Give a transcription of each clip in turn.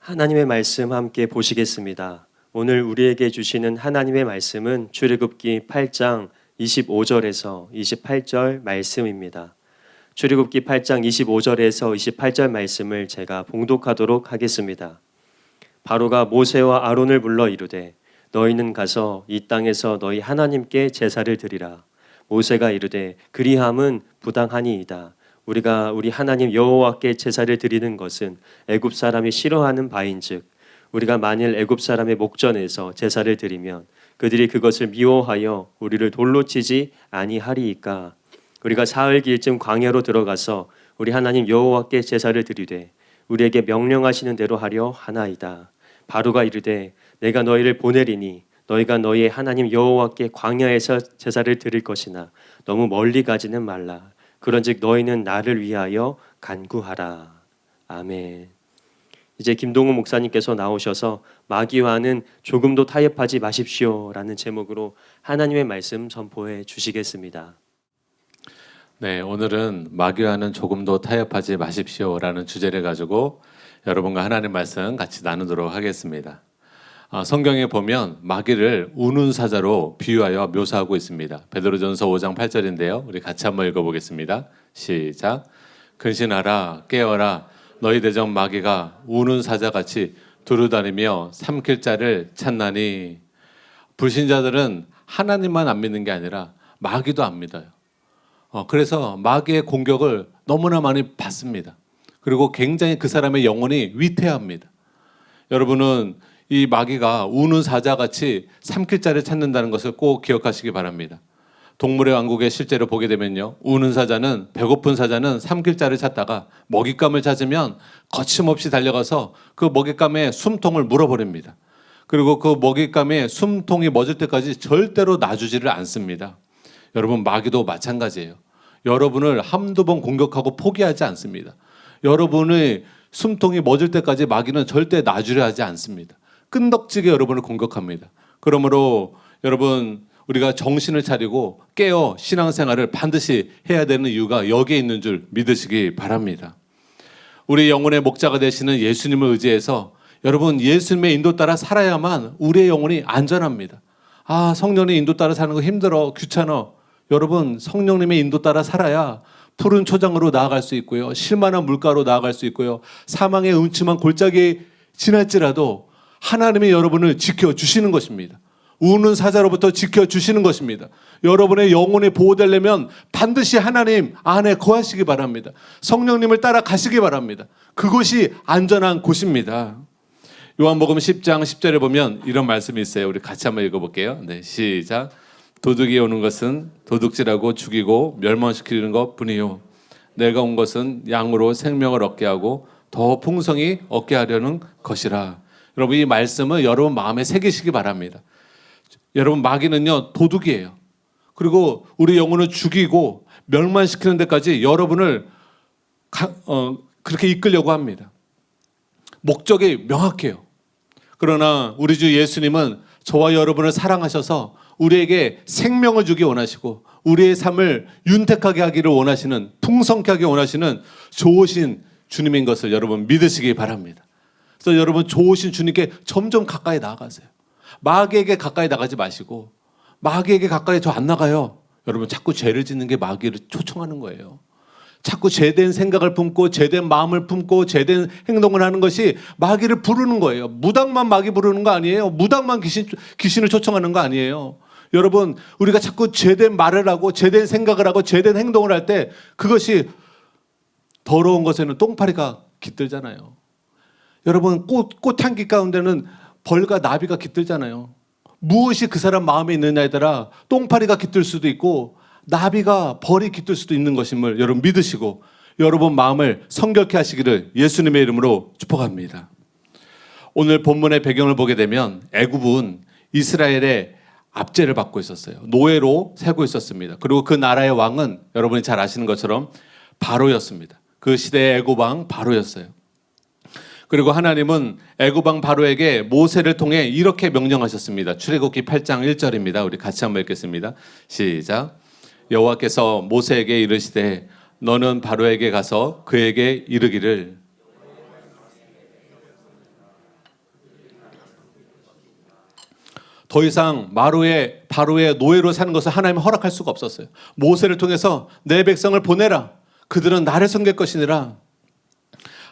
하나님의 말씀 함께 보시겠습니다. 오늘 우리에게 주시는 하나님의 말씀은 출애굽기 8장 25절에서 28절 말씀입니다. 출애굽기 8장 25절에서 28절 말씀을 제가 봉독하도록 하겠습니다. 바로가 모세와 아론을 불러 이르되 너희는 가서 이 땅에서 너희 하나님께 제사를 드리라. 모세가 이르되 그리함은 부당하니이다. 우리가 우리 하나님 여호와께 제사를 드리는 것은 애굽 사람이 싫어하는 바인즉 우리가 만일 애굽 사람의 목전에서 제사를 드리면 그들이 그것을 미워하여 우리를 돌로 치지 아니하리이까. 우리가 사흘 길쯤 광야로 들어가서 우리 하나님 여호와께 제사를 드리되 우리에게 명령하시는 대로 하려 하나이다. 바로가 이르되 내가 너희를 보내리니 너희가 너희의 하나님 여호와께 광야에서 제사를 드릴 것이나 너무 멀리 가지는 말라. 그런즉 너희는 나를 위하여 간구하라. 아멘. 이제 김동훈 목사님께서 나오셔서 마귀와는 조금도 타협하지 마십시오라는 제목으로 하나님의 말씀 선포해 주시겠습니다. 네, 오늘은 마귀와는 조금도 타협하지 마십시오라는 주제를 가지고 여러분과 하나님의 말씀 같이 나누도록 하겠습니다. 성경에 보면 마귀를 우는 사자로 비유하여 묘사하고 있습니다. 베드로전서 5장 8절인데요. 우리 같이 한번 읽어보겠습니다. 시작. 근신하라 깨어라 너희 대적 마귀가 우는 사자같이 두루다니며 삼킬 자를 찾나니. 불신자들은 하나님만 안 믿는 게 아니라 마귀도 안 믿어요. 그래서 마귀의 공격을 너무나 많이 받습니다. 그리고 굉장히 그 사람의 영혼이 위태합니다. 여러분은 이 마귀가 우는 사자같이 삼킬 자를 찾는다는 것을 꼭 기억하시기 바랍니다. 동물의 왕국에 실제로 보게 되면요, 우는 사자는, 배고픈 사자는 삼킬 자를 찾다가 먹잇감을 찾으면 거침없이 달려가서 그 먹잇감에 숨통을 물어버립니다. 그리고 그 먹잇감에 숨통이 멎을 때까지 절대로 놔주지를 않습니다. 여러분, 마귀도 마찬가지예요. 여러분을 한두 번 공격하고 포기하지 않습니다. 여러분의 숨통이 멎을 때까지 마귀는 절대 놔주려 하지 않습니다. 끈덕지게 여러분을 공격합니다. 그러므로 여러분, 우리가 정신을 차리고 깨어 신앙생활을 반드시 해야 되는 이유가 여기에 있는 줄 믿으시기 바랍니다. 우리 영혼의 목자가 되시는 예수님을 의지해서 여러분, 예수님의 인도 따라 살아야만 우리의 영혼이 안전합니다. 성령의 인도 따라 사는 거 힘들어, 귀찮아. 여러분, 성령님의 인도 따라 살아야 푸른 초장으로 나아갈 수 있고요, 실만한 물가로 나아갈 수 있고요, 사망의 음침한 골짜기 지날지라도 하나님이 여러분을 지켜주시는 것입니다. 우는 사자로부터 지켜주시는 것입니다. 여러분의 영혼이 보호되려면 반드시 하나님 안에 거하시기 바랍니다. 성령님을 따라가시기 바랍니다. 그것이 안전한 곳입니다. 요한복음 10장 10절에 보면 이런 말씀이 있어요. 우리 같이 한번 읽어볼게요. 네, 시작. 도둑이 오는 것은 도둑질하고 죽이고 멸망시키는 것뿐이요 내가 온 것은 양으로 생명을 얻게 하고 더 풍성히 얻게 하려는 것이라. 여러분, 이 말씀을 여러분 마음에 새기시기 바랍니다. 여러분, 마귀는요, 도둑이에요. 그리고 우리 영혼을 죽이고 멸망시키는 데까지 여러분을 그렇게 이끌려고 합니다. 목적이 명확해요. 그러나 우리 주 예수님은 저와 여러분을 사랑하셔서 우리에게 생명을 주기 원하시고 우리의 삶을 윤택하게 하기를 원하시는, 풍성케 하기 원하시는 좋으신 주님인 것을 여러분 믿으시기 바랍니다. 그래서 여러분, 좋으신 주님께 점점 가까이 나아가세요. 마귀에게 가까이 나가지 마시고, 마귀에게 가까이 저 안 나가요. 여러분, 자꾸 죄를 짓는 게 마귀를 초청하는 거예요. 자꾸 죄된 생각을 품고 죄된 마음을 품고 죄된 행동을 하는 것이 마귀를 부르는 거예요. 무당만 마귀 부르는 거 아니에요. 무당만 귀신을 초청하는 거 아니에요. 여러분, 우리가 자꾸 죄된 말을 하고 죄된 생각을 하고 죄된 행동을 할 때 그것이 더러운 것에는 똥파리가 깃들잖아요. 여러분, 꽃향기 가운데는 벌과 나비가 깃들잖아요. 무엇이 그 사람 마음에 있느냐에 따라 똥파리가 깃들 수도 있고 나비가, 벌이 깃들 수도 있는 것임을 여러분 믿으시고 여러분 마음을 성결케 하시기를 예수님의 이름으로 축복합니다. 오늘 본문의 배경을 보게 되면 애굽은 이스라엘의 압제를 받고 있었어요. 노예로 살고 있었습니다. 그리고 그 나라의 왕은 여러분이 잘 아시는 것처럼 바로였습니다. 그 시대의 애굽 왕 바로였어요. 그리고 하나님은 애굽 왕 바로에게 모세를 통해 이렇게 명령하셨습니다. 출애굽기 8장 1절입니다. 우리 같이 한번 읽겠습니다. 시작. 여호와께서 모세에게 이르시되 너는 바로에게 가서 그에게 이르기를 더 이상 바로의 노예로 사는 것을 하나님은 허락할 수가 없었어요. 모세를 통해서 내 백성을 보내라. 그들은 나를 섬길 것이니라.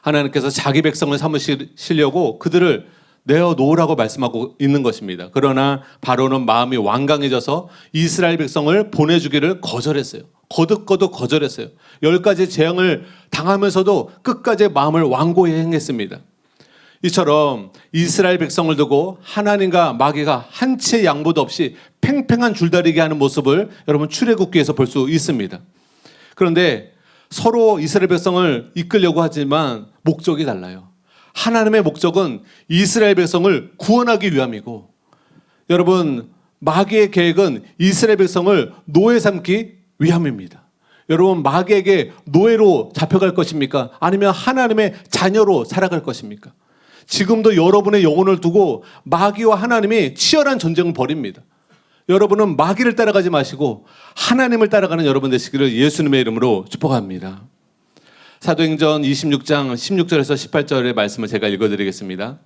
하나님께서 자기 백성을 삼으시려고 그들을 내어놓으라고 말씀하고 있는 것입니다. 그러나 바로는 마음이 완강해져서 이스라엘 백성을 보내주기를 거절했어요. 거듭거듭 거절했어요. 10가지 재앙을 당하면서도 끝까지 마음을 완고히 행했습니다. 이처럼 이스라엘 백성을 두고 하나님과 마귀가 한치의 양보도 없이 팽팽한 줄다리기 하는 모습을 여러분 출애굽기에서 볼 수 있습니다. 그런데 서로 이스라엘 백성을 이끌려고 하지만 목적이 달라요. 하나님의 목적은 이스라엘 백성을 구원하기 위함이고, 여러분 마귀의 계획은 이스라엘 백성을 노예 삼기 위함입니다. 여러분 마귀에게 노예로 잡혀갈 것입니까? 아니면 하나님의 자녀로 살아갈 것입니까? 지금도 여러분의 영혼을 두고 마귀와 하나님이 치열한 전쟁을 벌입니다. 여러분은 마귀를 따라가지 마시고 하나님을 따라가는 여러분 되시기를 예수님의 이름으로 축복합니다. 사도행전 26장 16절에서 18절의 말씀을 제가 읽어드리겠습니다.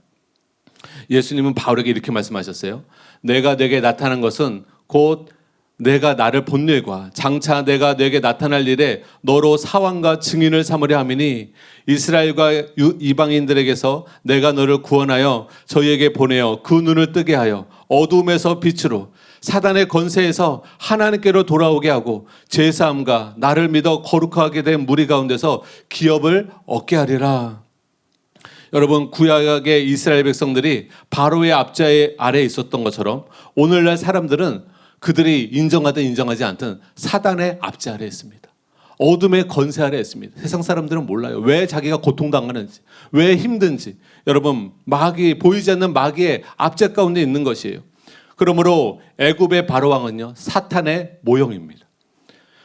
예수님은 바울에게 이렇게 말씀하셨어요. 내가 내게 나타난 것은 곧 내가 나를 본 일과 장차 내가 내게 나타날 일에 너로 사왕과 증인을 삼으려 함이니 이스라엘과 이방인들에게서 내가 너를 구원하여 저희에게 보내어 그 눈을 뜨게 하여 어둠에서 빛으로 사단의 권세에서 하나님께로 돌아오게 하고 죄사함과 나를 믿어 거룩하게 된 무리 가운데서 기업을 얻게 하리라. 여러분 구약의 이스라엘 백성들이 바로의 압제 아래에 있었던 것처럼 오늘날 사람들은 그들이 인정하든 인정하지 않든 사단의 압제 아래에 있습니다. 어둠의 권세 아래에 있습니다. 세상 사람들은 몰라요. 왜 자기가 고통당하는지, 왜 힘든지. 여러분 보이지 않는 마귀의 압제 가운데 있는 것이에요. 그러므로 애굽의 바로왕은요 사탄의 모형입니다.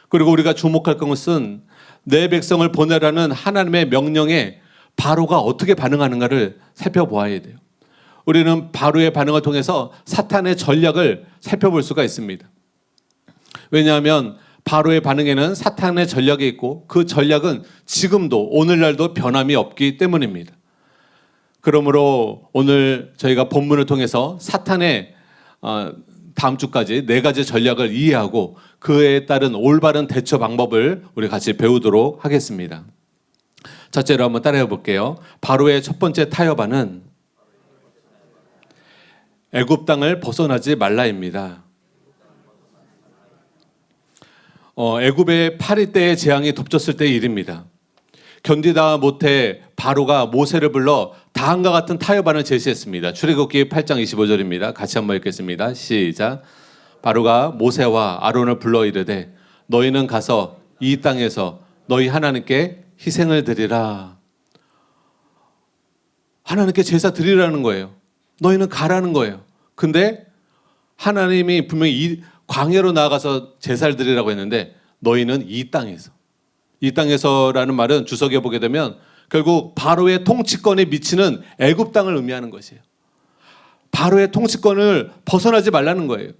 그리고 우리가 주목할 것은 내 백성을 보내라는 하나님의 명령에 바로가 어떻게 반응하는가를 살펴보아야 돼요. 우리는 바로의 반응을 통해서 사탄의 전략을 살펴볼 수가 있습니다. 왜냐하면 바로의 반응에는 사탄의 전략이 있고 그 전략은 지금도 오늘날도 변함이 없기 때문입니다. 그러므로 오늘 저희가 본문을 통해서 사탄의 다음 주까지 4가지 전략을 이해하고 그에 따른 올바른 대처 방법을 우리 같이 배우도록 하겠습니다. 첫째로 한번 따라해 볼게요. 바로의 첫 번째 타협안은 애굽 땅을 벗어나지 말라입니다. 애굽의 파리 때의 재앙이 덮쳤을 때의 일입니다. 견디다 못해 바로가 모세를 불러 다음과 같은 타협안을 제시했습니다. 출애굽기 8장 25절입니다. 같이 한번 읽겠습니다. 시작. 바로가 모세와 아론을 불러 이르되 너희는 가서 이 땅에서 너희 하나님께 희생을 드리라. 하나님께 제사 드리라는 거예요. 너희는 가라는 거예요. 근데 하나님이 분명히 이 광야로 나아가서 제사를 드리라고 했는데 너희는 이 땅에서라는 말은 주석에 보게 되면 결국 바로의 통치권에 미치는 애굽 땅을 의미하는 것이에요. 바로의 통치권을 벗어나지 말라는 거예요.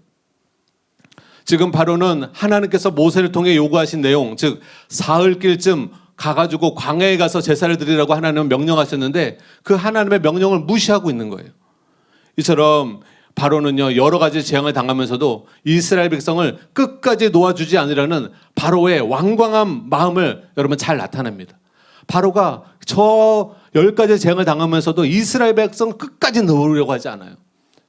지금 바로는 하나님께서 모세를 통해 요구하신 내용, 즉 사흘길쯤 가가지고 광야에 가서 제사를 드리라고 하나님은 명령하셨는데 그 하나님의 명령을 무시하고 있는 거예요. 이처럼 바로는요 여러 가지 재앙을 당하면서도 이스라엘 백성을 끝까지 놓아주지 않으려는 바로의 완강한 마음을 여러분 잘 나타냅니다. 바로가 저 10가지 재앙을 당하면서도 이스라엘 백성을 끝까지 놓으려고 하지 않아요.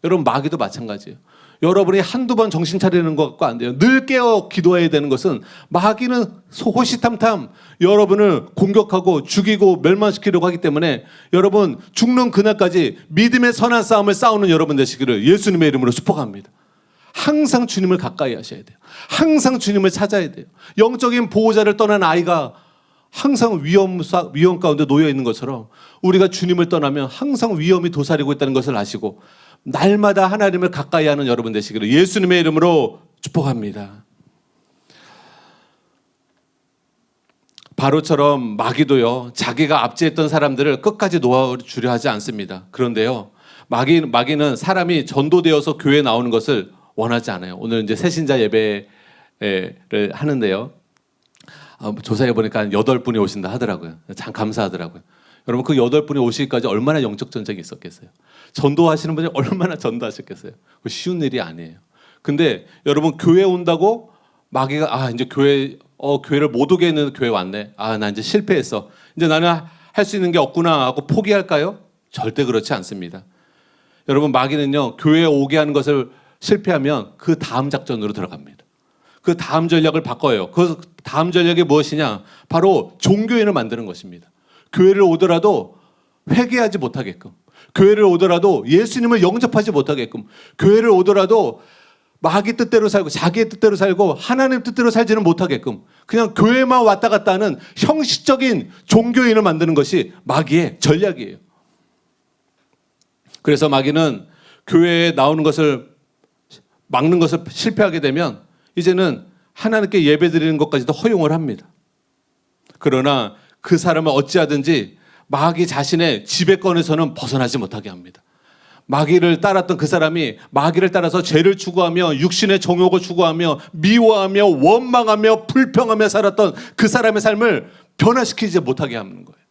여러분 마귀도 마찬가지예요. 여러분이 한두 번 정신 차리는 것 같고 안 돼요. 늘 깨어 기도해야 되는 것은 마귀는 호시탐탐 여러분을 공격하고 죽이고 멸망시키려고 하기 때문에 여러분 죽는 그날까지 믿음의 선한 싸움을 싸우는 여러분 되시기를 예수님의 이름으로 축복합니다. 항상 주님을 가까이 하셔야 돼요. 항상 주님을 찾아야 돼요. 영적인 보호자를 떠난 아이가 항상 위험 가운데 놓여 있는 것처럼 우리가 주님을 떠나면 항상 위험이 도사리고 있다는 것을 아시고 날마다 하나님을 가까이 하는 여러분 되시기를 예수님의 이름으로 축복합니다. 바로처럼 마귀도요 자기가 압제했던 사람들을 끝까지 놓아주려 하지 않습니다. 그런데요 마귀는 사람이 전도되어서 교회에 나오는 것을 원하지 않아요. 오늘 이제 새신자 예배를 하는데요 조사해 보니까 8분이 오신다 하더라고요. 참 감사하더라고요. 여러분 그 8분이 오시기까지 얼마나 영적 전쟁이 있었겠어요? 전도하시는 분이 얼마나 전도하셨겠어요? 그 쉬운 일이 아니에요. 근데 여러분 교회 온다고 마귀가 이제 교회를 못 오게 했는데 교회 왔네. 나 이제 실패했어. 이제 나는 할 수 있는 게 없구나 하고 포기할까요? 절대 그렇지 않습니다. 여러분 마귀는요 교회에 오게 하는 것을 실패하면 그 다음 작전으로 들어갑니다. 그 다음 전략을 바꿔요. 그 다음 전략이 무엇이냐? 바로 종교인을 만드는 것입니다. 교회를 오더라도 회개하지 못하게끔, 교회를 오더라도 예수님을 영접하지 못하게끔, 교회를 오더라도 마귀 뜻대로 살고 자기의 뜻대로 살고 하나님 뜻대로 살지는 못하게끔 그냥 교회만 왔다 갔다 하는 형식적인 종교인을 만드는 것이 마귀의 전략이에요. 그래서 마귀는 교회에 나오는 것을 막는 것을 실패하게 되면 이제는 하나님께 예배드리는 것까지도 허용을 합니다. 그러나 그 사람을 어찌하든지 마귀 자신의 지배권에서는 벗어나지 못하게 합니다. 마귀를 따랐던 그 사람이 마귀를 따라서 죄를 추구하며 육신의 정욕을 추구하며 미워하며 원망하며 불평하며 살았던 그 사람의 삶을 변화시키지 못하게 하는 거예요.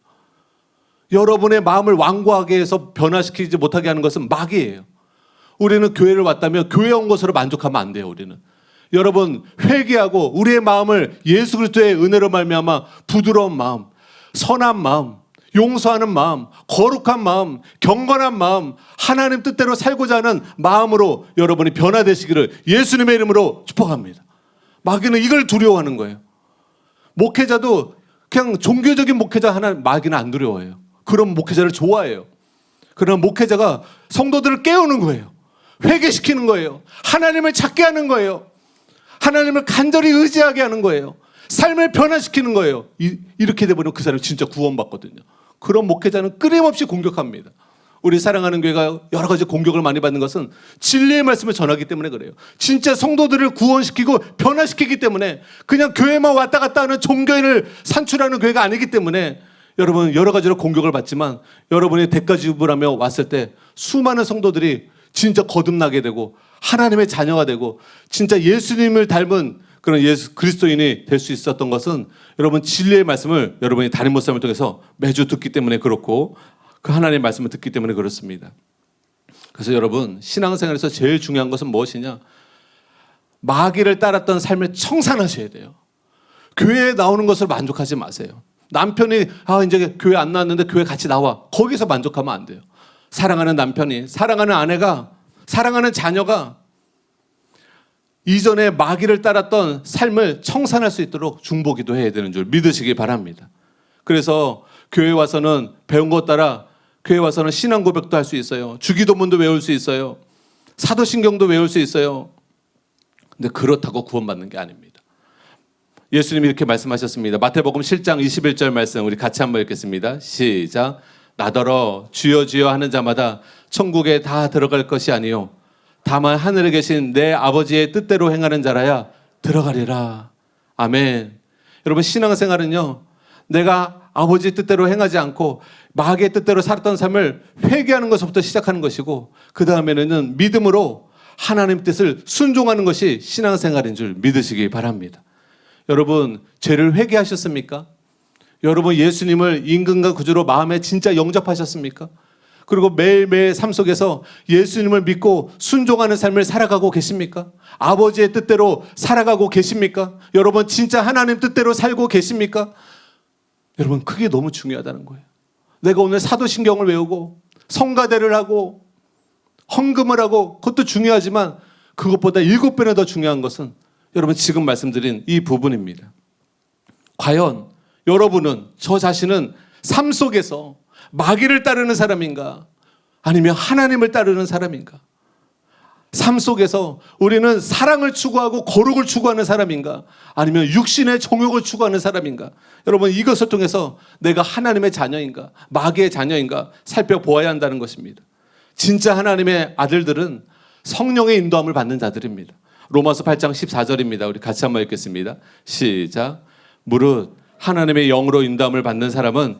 여러분의 마음을 완고하게 해서 변화시키지 못하게 하는 것은 마귀예요. 우리는 교회를 왔다면 교회 온 것으로 만족하면 안 돼요. 우리는 여러분 회개하고 우리의 마음을 예수 그리스도의 은혜로 말미암아 부드러운 마음, 선한 마음, 용서하는 마음, 거룩한 마음, 경건한 마음, 하나님 뜻대로 살고자 하는 마음으로 여러분이 변화되시기를 예수님의 이름으로 축복합니다. 마귀는 이걸 두려워하는 거예요. 목회자도 그냥 종교적인 목회자 하나 마귀는 안 두려워해요. 그런 목회자를 좋아해요. 그런 목회자가 성도들을 깨우는 거예요. 회개시키는 거예요. 하나님을 찾게 하는 거예요. 하나님을 간절히 의지하게 하는 거예요. 삶을 변화시키는 거예요. 이렇게 되면 그 사람이 진짜 구원받거든요. 그런 목회자는 끊임없이 공격합니다. 우리 사랑하는 교회가 여러 가지 공격을 많이 받는 것은 진리의 말씀을 전하기 때문에 그래요. 진짜 성도들을 구원시키고 변화시키기 때문에 그냥 교회만 왔다 갔다 하는 종교인을 산출하는 교회가 아니기 때문에 여러분 여러 가지로 공격을 받지만 여러분이 대가 지불하며 왔을 때 수많은 성도들이 진짜 거듭나게 되고 하나님의 자녀가 되고 진짜 예수님을 닮은 그런 예수 그리스도인이 될 수 있었던 것은 여러분 진리의 말씀을 여러분이 담임 목사님을 통해서 매주 듣기 때문에 그렇고 그 하나님의 말씀을 듣기 때문에 그렇습니다. 그래서 여러분 신앙생활에서 제일 중요한 것은 무엇이냐? 마귀를 따랐던 삶을 청산하셔야 돼요. 교회에 나오는 것을 만족하지 마세요. 남편이 이제 교회 안 나왔는데 교회 같이 나와. 거기서 만족하면 안 돼요. 사랑하는 남편이, 사랑하는 아내가, 사랑하는 자녀가 이전에 마귀를 따랐던 삶을 청산할 수 있도록 중보기도 해야 되는 줄 믿으시기 바랍니다. 그래서 교회 와서는 배운 것 따라 교회 와서는 신앙 고백도 할 수 있어요. 주기도문도 외울 수 있어요. 사도신경도 외울 수 있어요. 근데 그렇다고 구원받는 게 아닙니다. 예수님이 이렇게 말씀하셨습니다. 마태복음 7장 21절 말씀 우리 같이 한번 읽겠습니다. 시작. 나더러 주여 주여 하는 자마다 천국에 다 들어갈 것이 아니요 다만 하늘에 계신 내 아버지의 뜻대로 행하는 자라야 들어가리라. 아멘. 여러분 신앙생활은요 내가 아버지의 뜻대로 행하지 않고 마귀의 뜻대로 살았던 삶을 회개하는 것부터 시작하는 것이고 그 다음에는 믿음으로 하나님 뜻을 순종하는 것이 신앙생활인 줄 믿으시기 바랍니다. 여러분 죄를 회개하셨습니까? 여러분 예수님을 임금과 구주로 마음에 진짜 영접하셨습니까? 그리고 매일매일 삶 속에서 예수님을 믿고 순종하는 삶을 살아가고 계십니까? 아버지의 뜻대로 살아가고 계십니까? 여러분 진짜 하나님 뜻대로 살고 계십니까? 여러분 그게 너무 중요하다는 거예요. 내가 오늘 사도신경을 외우고 성가대를 하고 헌금을 하고 그것도 중요하지만 그것보다 7배나 더 중요한 것은 여러분 지금 말씀드린 이 부분입니다. 과연 여러분은 저 자신은 삶 속에서 마귀를 따르는 사람인가? 아니면 하나님을 따르는 사람인가? 삶 속에서 우리는 사랑을 추구하고 거룩을 추구하는 사람인가? 아니면 육신의 정욕을 추구하는 사람인가? 여러분 이것을 통해서 내가 하나님의 자녀인가? 마귀의 자녀인가? 살펴보아야 한다는 것입니다. 진짜 하나님의 아들들은 성령의 인도함을 받는 자들입니다. 로마서 8장 14절입니다. 우리 같이 한번 읽겠습니다. 시작. 무릇 하나님의 영으로 인도함을 받는 사람은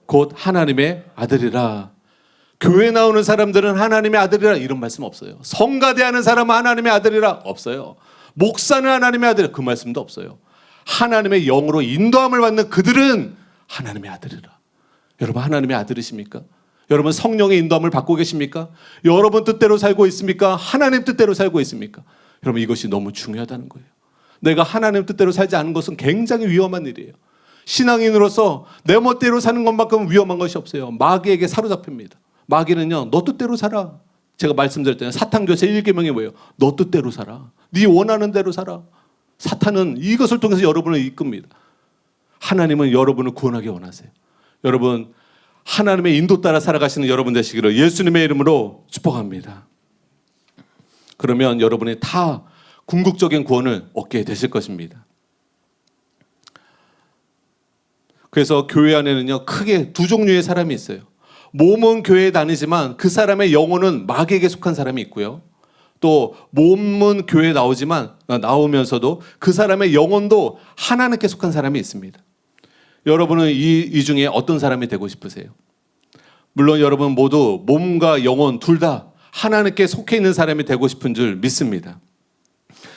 곧 하나님의 아들이라. 교회 나오는 사람들은 하나님의 아들이라 이런 말씀 없어요. 성가대하는 사람은 하나님의 아들이라 없어요. 목사는 하나님의 아들이라 그 말씀도 없어요. 하나님의 영으로 인도함을 받는 그들은 하나님의 아들이라. 여러분 하나님의 아들이십니까? 여러분 성령의 인도함을 받고 계십니까? 여러분 뜻대로 살고 있습니까? 하나님 뜻대로 살고 있습니까? 여러분 이것이 너무 중요하다는 거예요. 내가 하나님 뜻대로 살지 않은 것은 굉장히 위험한 일이에요. 신앙인으로서 내 멋대로 사는 것만큼 위험한 것이 없어요. 마귀에게 사로잡힙니다. 마귀는요, 너 뜻대로 살아. 제가 말씀드렸잖아요. 사탄교세 1계명이 뭐예요? 너 뜻대로 살아. 네 원하는 대로 살아. 사탄은 이것을 통해서 여러분을 이끕니다. 하나님은 여러분을 구원하기 원하세요. 여러분 하나님의 인도 따라 살아가시는 여러분 되시기를 예수님의 이름으로 축복합니다. 그러면 여러분이 다 궁극적인 구원을 얻게 되실 것입니다. 그래서 교회 안에는요, 크게 두 종류의 사람이 있어요. 몸은 교회에 다니지만 그 사람의 영혼은 마귀에게 속한 사람이 있고요. 또 몸은 교회에 나오면서도 그 사람의 영혼도 하나님께 속한 사람이 있습니다. 여러분은 이 중에 어떤 사람이 되고 싶으세요? 물론 여러분 모두 몸과 영혼 둘 다 하나님께 속해 있는 사람이 되고 싶은 줄 믿습니다.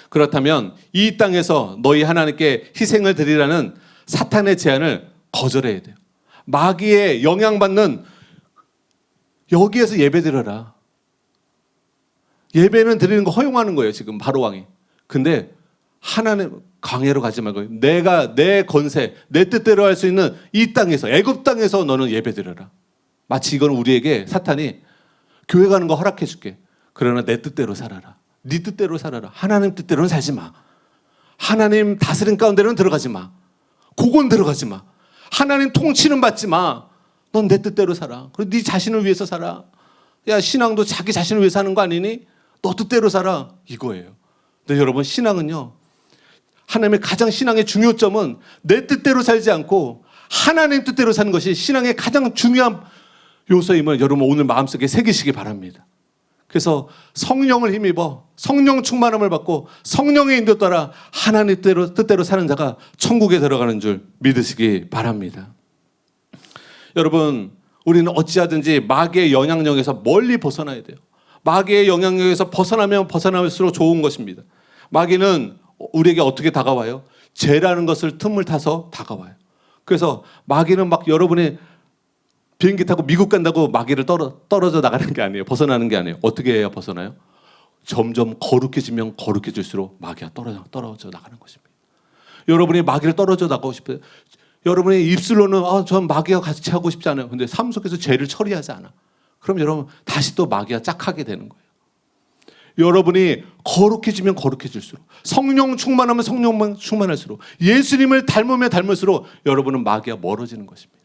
그렇다면 이 땅에서 너희 하나님께 희생을 드리라는 사탄의 제안을 거절해야 돼요. 마귀의 영향받는 여기에서 예배드려라. 예배는 드리는 거 허용하는 거예요. 지금 바로왕이. 근데 하나님 광야로 가지 말고 내가 내 권세, 내 뜻대로 할 수 있는 이 땅에서, 애굽 땅에서 너는 예배드려라. 마치 이건 우리에게 사탄이 교회 가는 거 허락해 줄게. 그러나 내 뜻대로 살아라. 네 뜻대로 살아라. 하나님 뜻대로는 살지 마. 하나님 다스림 가운데는 들어가지 마. 그건 들어가지 마. 하나님 통치는 받지 마. 넌 내 뜻대로 살아. 그리고 네 자신을 위해서 살아. 야, 신앙도 자기 자신을 위해서 하는 거 아니니? 너 뜻대로 살아. 이거예요. 근데 여러분 신앙은요, 하나님의 가장 신앙의 중요점은 내 뜻대로 살지 않고 하나님 뜻대로 사는 것이 신앙의 가장 중요한 요소임을 여러분 오늘 마음속에 새기시기 바랍니다. 그래서 성령을 힘입어 성령 충만함을 받고 성령의 인도 따라 하나님 뜻대로 사는 자가 천국에 들어가는 줄 믿으시기 바랍니다. 여러분 우리는 어찌하든지 마귀의 영향력에서 멀리 벗어나야 돼요. 마귀의 영향력에서 벗어나면 벗어날수록 좋은 것입니다. 마귀는 우리에게 어떻게 다가와요? 죄라는 것을 틈을 타서 다가와요. 그래서 마귀는 막 여러분이 비행기 타고 미국 간다고 마귀를 떨어져 나가는 게 아니에요. 벗어나는 게 아니에요. 어떻게 해야 벗어나요? 점점 거룩해지면 거룩해질수록 마귀가 떨어져 나가는 것입니다. 여러분이 마귀를 떨어져 나가고 싶어요. 여러분의 입술로는 전 마귀와 같이 하고 싶지 않아요. 근데 삶 속에서 죄를 처리하지 않아. 그럼 여러분 다시 또 마귀가 짝하게 되는 거예요. 여러분이 거룩해지면 거룩해질수록, 성령 충만하면 성령 충만할수록, 예수님을 닮으면 닮을수록 여러분은 마귀와 멀어지는 것입니다.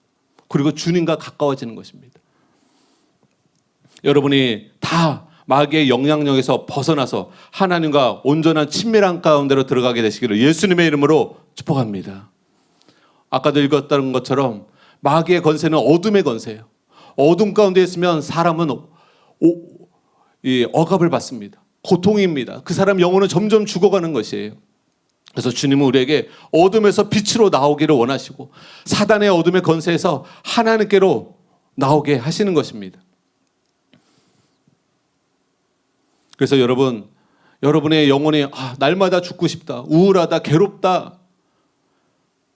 그리고 주님과 가까워지는 것입니다. 여러분이 다 마귀의 영향력에서 벗어나서 하나님과 온전한 친밀한 가운데로 들어가게 되시기를 예수님의 이름으로 축복합니다. 아까도 읽었던 것처럼 마귀의 건세는 어둠의 건세예요. 어둠 가운데 있으면 사람은 억압을 받습니다. 고통입니다. 그 사람 영혼은 점점 죽어가는 것이에요. 그래서 주님은 우리에게 어둠에서 빛으로 나오기를 원하시고 사단의 어둠의 건세에서 하나님께로 나오게 하시는 것입니다. 그래서 여러분의 영혼이 날마다 죽고 싶다, 우울하다, 괴롭다,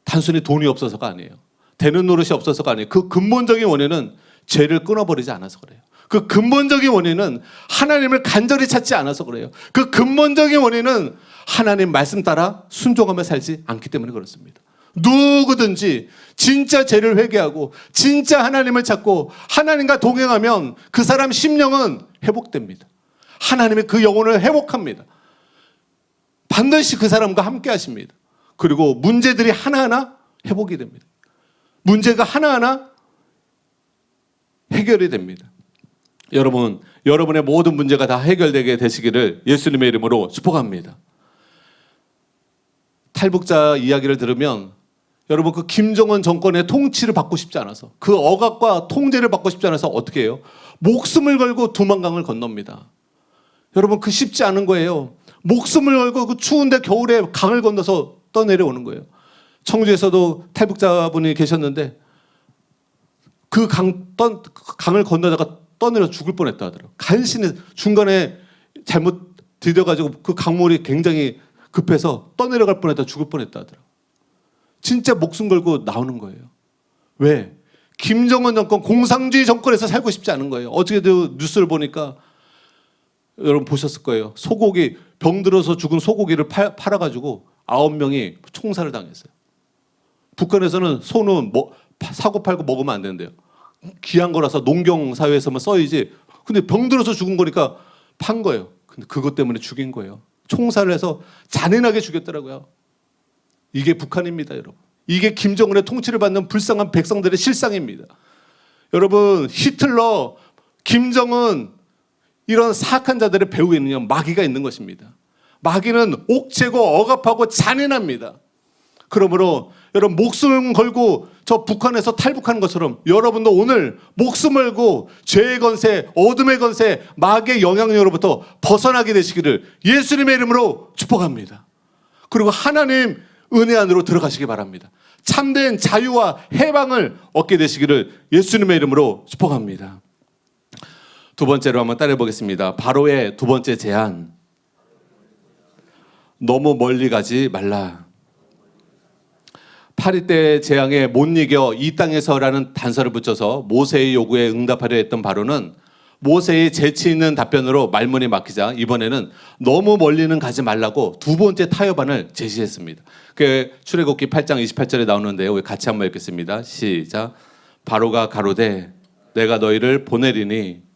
단순히 돈이 없어서가 아니에요. 되는 노릇이 없어서가 아니에요. 그 근본적인 원인은 죄를 끊어버리지 않아서 그래요. 그 근본적인 원인은 하나님을 간절히 찾지 않아서 그래요. 그 근본적인 원인은 하나님 말씀 따라 순종하며 살지 않기 때문에 그렇습니다. 누구든지 진짜 죄를 회개하고 진짜 하나님을 찾고 하나님과 동행하면 그 사람 심령은 회복됩니다. 하나님이 그 영혼을 회복합니다. 반드시 그 사람과 함께 하십니다. 그리고 문제들이 하나하나 회복이 됩니다. 문제가 하나하나 해결이 됩니다. 여러분의 모든 문제가 다 해결되게 되시기를 예수님의 이름으로 축복합니다. 탈북자 이야기를 들으면 여러분 그 김정은 정권의 통치를 받고 싶지 않아서, 그 억압과 통제를 받고 싶지 않아서 어떻게 해요? 목숨을 걸고 두만강을 건넙니다. 여러분 그 쉽지 않은 거예요. 목숨을 걸고 그 추운데 겨울에 강을 건너서 떠내려오는 거예요. 청주에서도 탈북자분이 계셨는데 그 강을 건너다가 떠내려 죽을 뻔했다 하더라고요. 간신히 중간에 잘못 디뎌가지고 그 강물이 굉장히 급해서 떠내려갈 뻔했다, 죽을 뻔했다 하더라고요. 진짜 목숨 걸고 나오는 거예요. 왜? 김정은 정권, 공산주의 정권에서 살고 싶지 않은 거예요. 어저께도 뉴스를 보니까 여러분 보셨을 거예요. 소고기, 병들어서 죽은 소고기를 팔아가지고 9명이 총살을 당했어요. 북한에서는 소는 사고 팔고 먹으면 안 된대요. 귀한 거라서 농경사회에서만 써야지. 근데 병들어서 죽은 거니까 판 거예요. 근데 그것 때문에 죽인 거예요. 총살을 해서 잔인하게 죽였더라고요. 이게 북한입니다, 여러분. 이게 김정은의 통치를 받는 불쌍한 백성들의 실상입니다. 여러분, 히틀러, 김정은 이런 사악한 자들의 배후에는요, 마귀가 있는 것입니다. 마귀는 옥죄고 억압하고 잔인합니다. 그러므로 여러분, 목숨 걸고 저 북한에서 탈북하는 것처럼 여러분도 오늘 목숨 걸고 죄의 건세, 어둠의 건세, 마귀의 영향력으로부터 벗어나게 되시기를 예수님의 이름으로 축복합니다. 그리고 하나님 은혜 안으로 들어가시기 바랍니다. 참된 자유와 해방을 얻게 되시기를 예수님의 이름으로 축복합니다. 두 번째로 한번 따라해 보겠습니다. 바로의 두 번째 제안. 너무 멀리 가지 말라. 파리 때 재앙에 못 이겨 이 땅에서라는 단서를 붙여서 모세의 요구에 응답하려 했던 바로는 모세의 재치 있는 답변으로 말문이 막히자 이번에는 너무 멀리는 가지 말라고 두 번째 타협안을 제시했습니다. 그 출애굽기 8장 28절에 나오는데요. 우리 같이 한번 읽겠습니다. 시작. 바로가 가로되 내가 너희를 보내리니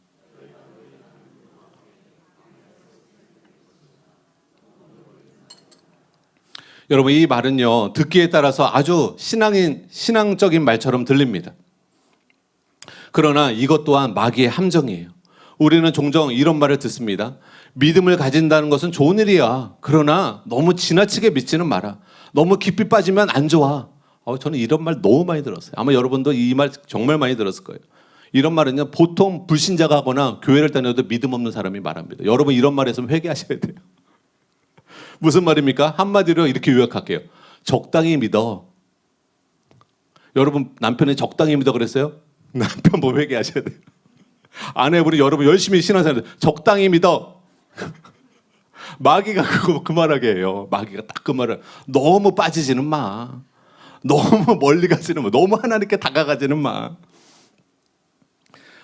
여러분, 이 말은요, 듣기에 따라서 아주 신앙적인 말처럼 들립니다. 그러나 이것 또한 마귀의 함정이에요. 우리는 종종 이런 말을 듣습니다. 믿음을 가진다는 것은 좋은 일이야. 그러나 너무 지나치게 믿지는 마라. 너무 깊이 빠지면 안 좋아. 저는 이런 말 너무 많이 들었어요. 아마 여러분도 이 말 정말 많이 들었을 거예요. 이런 말은요, 보통 불신자가 하거나 교회를 다녀도 믿음 없는 사람이 말합니다. 여러분, 이런 말 했으면 회개하셔야 돼요. 무슨 말입니까? 한마디로 이렇게 요약할게요. 적당히 믿어. 여러분, 남편이 적당히 믿어 그랬어요? 남편 보면 회개하셔야 돼요. 아내분이 여러분 열심히 신앙생활 적당히 믿어. 마귀가 그 말하게 해요. 마귀가 딱 그 말을. 너무 빠지지는 마. 너무 멀리 가지는 마. 너무 하나님께 다가가지는 마.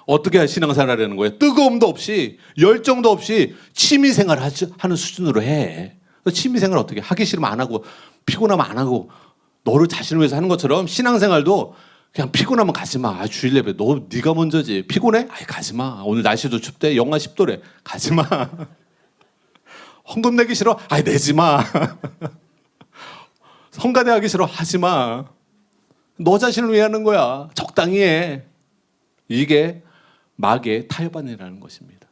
어떻게 신앙생활 하려는 거예요? 뜨거움도 없이, 열정도 없이 취미생활 하는 수준으로 해. 취미생활 어떻게 하기 싫으면 안 하고 피곤하면 안 하고 너를 자신을 위해서 하는 것처럼 신앙생활도 그냥 피곤하면 가지 마. 주일 예배 네가 먼저지. 피곤해? 가지 마. 오늘 날씨도 춥대. 영하 10도래. 가지 마. 헌금 내기 싫어? 내지 마. 성가대 하기 싫어? 하지 마. 너 자신을 위해 하는 거야. 적당히 해. 이게 마귀의 타협안이라는 것입니다.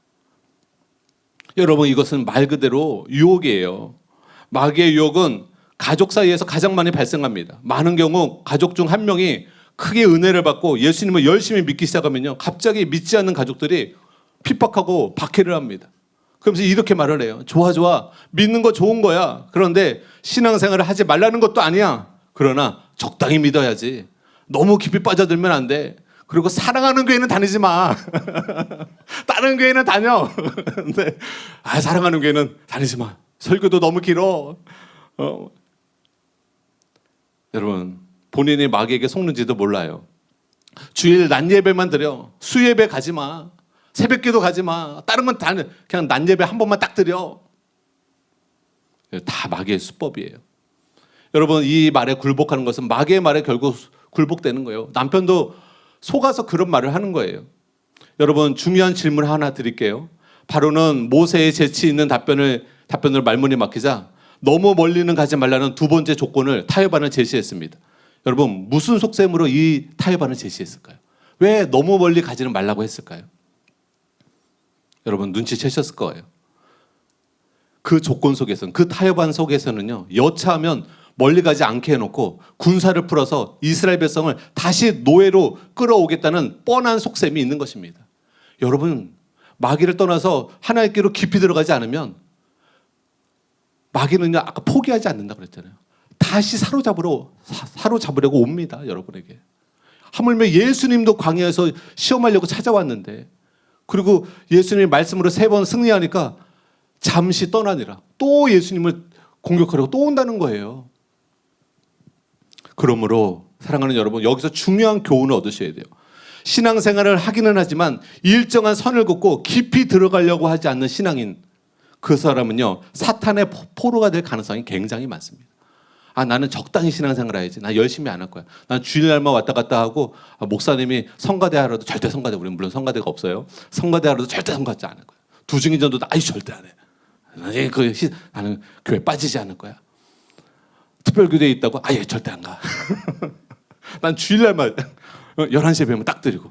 여러분, 이것은 말 그대로 유혹이에요. 마귀의 유혹은 가족 사이에서 가장 많이 발생합니다. 많은 경우 가족 중 한 명이 크게 은혜를 받고 예수님을 열심히 믿기 시작하면요, 갑자기 믿지 않는 가족들이 핍박하고 박해를 합니다. 그러면서 이렇게 말을 해요. 좋아. 믿는 거 좋은 거야. 그런데 신앙생활을 하지 말라는 것도 아니야. 그러나 적당히 믿어야지. 너무 깊이 빠져들면 안 돼. 그리고 사랑하는 교회는 다니지 마. 다른 교회는 다녀. 근데 사랑하는 교회는 다니지 마. 설교도 너무 길어. 여러분, 본인이 마귀에게 속는지도 몰라요. 주일 낮 예배만 드려. 수예배 가지 마. 새벽기도 가지 마. 다른 건 다 그냥 낮 예배 한 번만 딱 드려. 다 마귀의 수법이에요. 여러분, 이 말에 굴복하는 것은 마귀의 말에 결국 굴복되는 거예요. 남편도 속아서 그런 말을 하는 거예요. 여러분, 중요한 질문 하나 드릴게요. 바로는 모세의 재치 있는 답변을 말문이 막히자 너무 멀리는 가지 말라는 두 번째 조건을 타협안을 제시했습니다. 여러분, 무슨 속셈으로 이 타협안을 제시했을까요? 왜 너무 멀리 가지는 말라고 했을까요? 여러분, 눈치채셨을 거예요. 그 조건 속에서는, 그 타협안 속에서는요, 여차하면 멀리 가지 않게 해놓고 군사를 풀어서 이스라엘 백성을 다시 노예로 끌어오겠다는 뻔한 속셈이 있는 것입니다. 여러분, 마귀를 떠나서 하나의 길로 깊이 들어가지 않으면 마귀는요, 아까 포기하지 않는다고 그랬잖아요. 다시 사로잡으려고 옵니다, 여러분에게. 하물며 예수님도 광야에서 시험하려고 찾아왔는데, 그리고 예수님이 말씀으로 3번 승리하니까 잠시 떠나니라 또 예수님을 공격하려고 또 온다는 거예요. 그러므로 사랑하는 여러분, 여기서 중요한 교훈을 얻으셔야 돼요. 신앙생활을 하기는 하지만 일정한 선을 긋고 깊이 들어가려고 하지 않는 신앙인, 그 사람은요 사탄의 포로가 될 가능성이 굉장히 많습니다. 나는 적당히 신앙생활 해야지. 나 열심히 안 할 거야. 난 주일날만 왔다 갔다 하고, 목사님이 성가대 하라도 절대 성가대, 우리는 물론 성가대가 없어요. 성가대 하라도 절대 성가대 안 할 거야. 두중인전도 아이 절대 안 해. 나는 교회 빠지지 않을 거야. 특별교대에 있다고 아예 절대 안 가. 난 주일날만 11시에 뵈면 딱 드리고,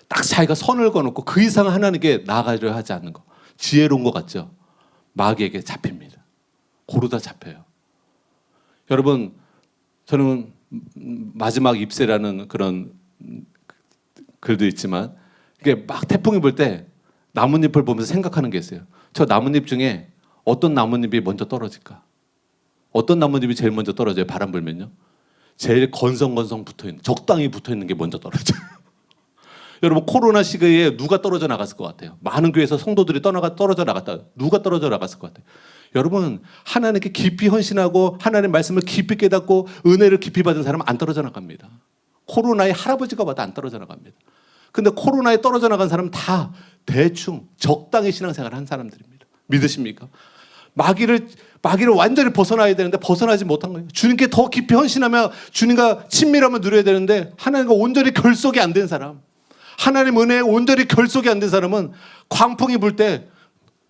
딱 자기가 선을 거놓고 그 이상 하나님께 나아가려 하지 않는 거. 지혜로운 것 같죠? 마귀에게 잡힙니다. 고르다 잡혀요. 여러분, 저는 마지막 입새라는 그런 글도 있지만, 이게 막 태풍이 불 때 나뭇잎을 보면서 생각하는 게 있어요. 저 나뭇잎 중에 어떤 나뭇잎이 먼저 떨어질까? 어떤 나뭇잎이 제일 먼저 떨어져요? 바람 불면요. 제일 건성건성 붙어있는, 적당히 붙어있는 게 먼저 떨어져요. 여러분, 코로나 시기에 누가 떨어져 나갔을 것 같아요? 많은 교회에서 성도들이 떨어져 나갔다. 누가 떨어져 나갔을 것 같아요? 여러분, 하나님께 깊이 헌신하고 하나님의 말씀을 깊이 깨닫고 은혜를 깊이 받은 사람은 안 떨어져 나갑니다. 코로나에 할아버지가 봐도 안 떨어져 나갑니다. 근데 코로나에 떨어져 나간 사람은 다 대충 적당히 신앙생활을 한 사람들입니다. 믿으십니까? 마귀를 완전히 벗어나야 되는데 벗어나지 못한 거예요. 주님께 더 깊이 헌신하며 주님과 친밀함을 누려야 되는데 하나님과 온전히 결속이 안 된 사람, 하나님 은혜에 온전히 결속이 안 된 사람은 광풍이 불 때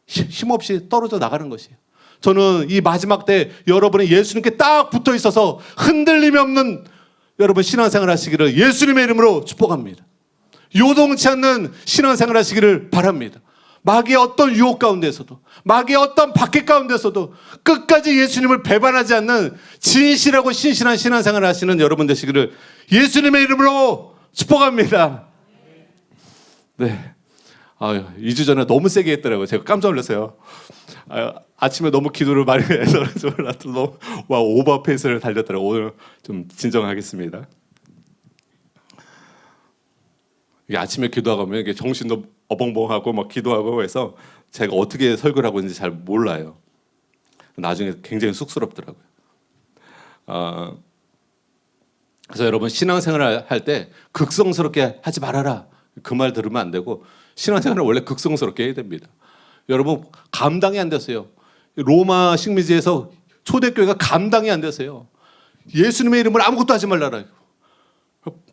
힘없이 떨어져 나가는 것이에요. 저는 이 마지막 때 여러분이 예수님께 딱 붙어 있어서 흔들림이 없는 여러분 신앙생활 하시기를 예수님의 이름으로 축복합니다. 요동치 않는 신앙생활 하시기를 바랍니다. 마귀의 어떤 유혹 가운데서도, 마귀의 어떤 박해 가운데서도 끝까지 예수님을 배반하지 않는 진실하고 신실한 신앙생활을 하시는 여러분 되시기를 예수님의 이름으로 축복합니다. 네. 2주 전에 너무 세게 했더라고요. 제가 깜짝 놀랐어요. 아침에 너무 기도를 많이 해서 너무 오버 페이스를 달렸더라고요. 오늘 좀 진정하겠습니다. 이게 아침에 기도하면 이게 정신도 어벙벙하고 막 기도하고 해서 제가 어떻게 설교를 하고 있는지 잘 몰라요. 나중에 굉장히 쑥스럽더라고요. 그래서 여러분 신앙생활을 할 때 극성스럽게 하지 말아라. 그 말 들으면 안 되고 신앙생활을 원래 극성스럽게 해야 됩니다. 여러분 감당이 안 됐어요. 로마 식민지에서 초대교회가 감당이 안 됐어요. 예수님의 이름을 아무것도 하지 말라라.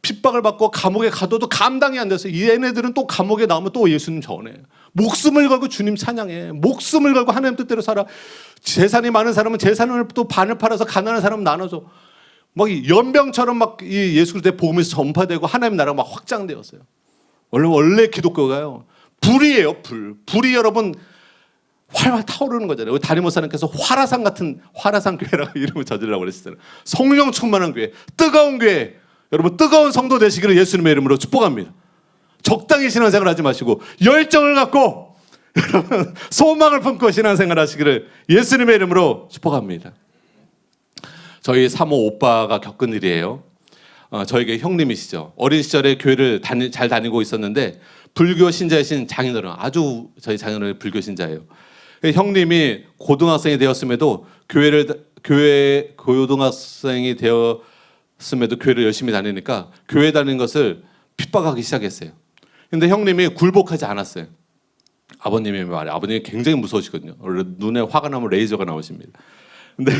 핍박을 받고 감옥에 가둬도 감당이 안 됐어요. 얘네들은 또 감옥에 나오면 또 예수님 전해. 목숨을 걸고 주님 찬양해. 목숨을 걸고 하나님 뜻대로 살아. 재산이 많은 사람은 재산을 또 반을 팔아서 가난한 사람은 나눠줘. 막 연병처럼 막 이 예수 그리스도의 복음이 전파되고 하나님 나라가 막 확장되었어요. 원래 기독교가요. 불이에요, 불. 불이 여러분 활활 타오르는 거잖아요. 담임 목사님께서 화라산 같은 화라산 교회라고 이름을 저지르라고 그랬잖아요. 성령 충만한 교회, 뜨거운 교회. 여러분 뜨거운 성도 되시기를 예수님의 이름으로 축복합니다. 적당히 신앙생활 하지 마시고 열정을 갖고 여러분 소망을 품고 신앙생활 하시기를 예수님의 이름으로 축복합니다. 저희 사모 오빠가 겪은 일이에요. 저에게 형님이시죠. 어린 시절에 교회를 잘 다니고 있었는데 불교 신자이신 장인어른, 아주 저희 장인어른이 불교 신자예요. 형님이 고등학생이 되었음에도 교회 고등학생이 되었음에도 교회를 열심히 다니니까 교회 다니는 것을 핍박하기 시작했어요. 근데 형님이 굴복하지 않았어요. 아버님이 말이에요. 아버님이 굉장히 무서우시거든요. 원래 눈에 화가 나면 레이저가 나오십니다. 근데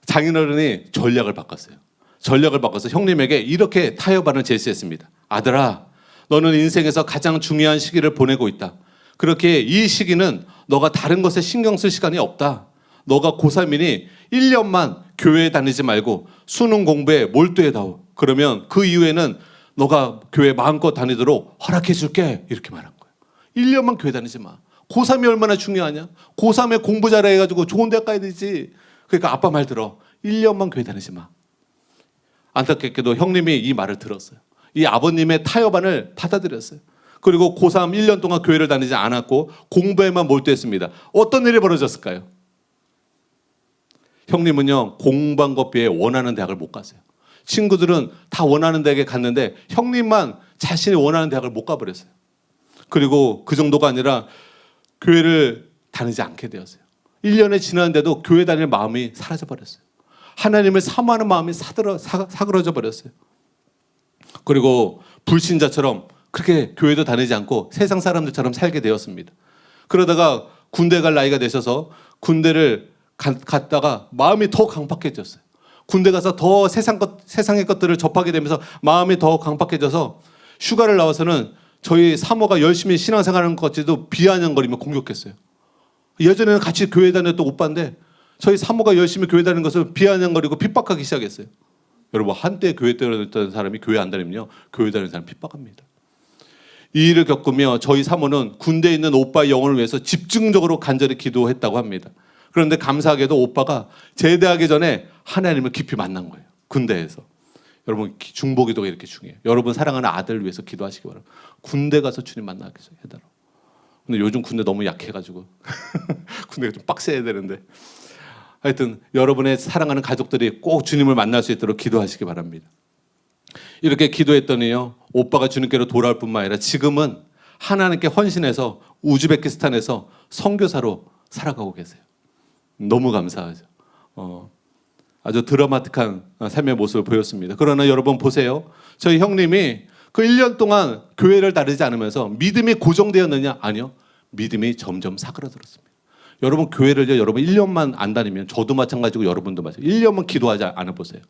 장인어른이 전략을 바꿨어요. 전략을 바꿔서 형님에게 이렇게 타협안을 제시했습니다. 아들아, 너는 인생에서 가장 중요한 시기를 보내고 있다. 그렇게 이 시기는 너가 다른 것에 신경 쓸 시간이 없다. 너가 고3이니 1년만 교회에 다니지 말고 수능 공부에 몰두해다오. 그러면 그 이후에는 너가 교회 마음껏 다니도록 허락해 줄게. 이렇게 말한 거예요. 1년만 교회 다니지 마. 고3이 얼마나 중요하냐? 고3에 공부 잘해가지고 좋은 데 가야 되지. 그러니까 아빠 말 들어. 1년만 교회 다니지 마. 안타깝게도 형님이 이 말을 들었어요. 이 아버님의 타협안을 받아들였어요. 그리고 고3 1년 동안 교회를 다니지 않았고 공부에만 몰두했습니다. 어떤 일이 벌어졌을까요? 형님은요, 공부한 것 비해 원하는 대학을 못 갔어요. 친구들은 다 원하는 대학에 갔는데 형님만 자신이 원하는 대학을 못 가버렸어요. 그리고 그 정도가 아니라 교회를 다니지 않게 되었어요. 1년이 지났는데도 교회 다닐 마음이 사라져버렸어요. 하나님을 사모하는 마음이 사그러져 버렸어요. 그리고 불신자처럼 그렇게 교회도 다니지 않고 세상 사람들처럼 살게 되었습니다. 그러다가 군대 갈 나이가 되셔서 군대를 갔다가 마음이 더 강팍해졌어요. 군대 가서 더 세상의 것들을 접하게 되면서 마음이 더 강팍해져서 휴가를 나와서는 저희 사모가 열심히 신앙생활하는 것까지도 비아냥거리며 공격했어요. 예전에는 같이 교회 다녔던 오빠인데 저희 사모가 열심히 교회 다니는 것을 비아냥거리고 핍박하기 시작했어요. 여러분, 한때 교회 다녔던 사람이 교회 안 다니면요, 교회 다니는 사람 핍박합니다. 이 일을 겪으며 저희 사모는 군대에 있는 오빠의 영혼을 위해서 집중적으로 간절히 기도했다고 합니다. 그런데 감사하게도 오빠가 제대하기 전에 하나님을 깊이 만난 거예요. 군대에서. 여러분, 중보기도가 이렇게 중요해요. 여러분 사랑하는 아들을 위해서 기도하시기 바랍니다. 군대 가서 주님 만나게 해달라고. 근데 요즘 군대 너무 약해가지고 군대가 좀 빡세야 되는데, 하여튼 여러분의 사랑하는 가족들이 꼭 주님을 만날 수 있도록 기도하시기 바랍니다. 이렇게 기도했더니요, 오빠가 주님께로 돌아올 뿐만 아니라 지금은 하나님께 헌신해서 우즈베키스탄에서 선교사로 살아가고 계세요. 너무 감사하죠. 아주 드라마틱한 삶의 모습을 보였습니다. 그러나 여러분 보세요. 저희 형님이 그 1년 동안 교회를 다니지 않으면서 믿음이 고정되었느냐? 아니요. 믿음이 점점 사그라들었습니다. 여러분 교회를요, 여러분 1년만 안 다니면, 저도 마찬가지고 여러분도 마찬가지고 1년만 기도하지 않아 보세요.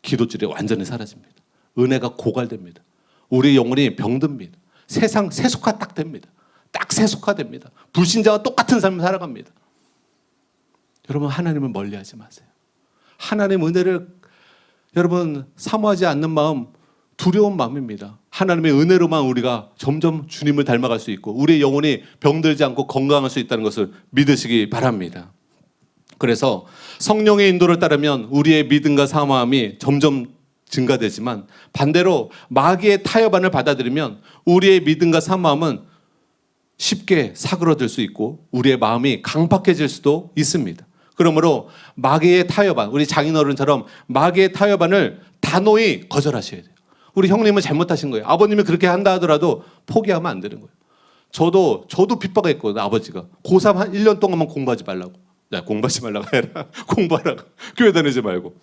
기도줄이 완전히 사라집니다. 은혜가 고갈됩니다. 우리 영혼이 병듭니다. 세상 세속화 딱 됩니다. 딱 세속화됩니다. 불신자와 똑같은 삶을 살아갑니다. 여러분, 하나님을 멀리하지 마세요. 하나님 은혜를 여러분 사모하지 않는 마음, 두려운 마음입니다. 하나님의 은혜로만 우리가 점점 주님을 닮아갈 수 있고 우리의 영혼이 병들지 않고 건강할 수 있다는 것을 믿으시기 바랍니다. 그래서 성령의 인도를 따르면 우리의 믿음과 사모함이 점점 증가되지만, 반대로 마귀의 타협안을 받아들이면 우리의 믿음과 사모함은 쉽게 사그러들 수 있고 우리의 마음이 강팍해질 수도 있습니다. 그러므로 마귀의 타협안, 우리 장인어른처럼 마귀의 타협안을 단호히 거절하셔야 돼요. 우리 형님은 잘못하신 거예요. 아버님이 그렇게 한다 하더라도 포기하면 안 되는 거예요. 저도 핍박했거든요. 아버지가 고3 한 1년 동안만 공부하지 말라고. 야, 공부하지 말라고 해라. 공부하라고. 교회 다니지 말고.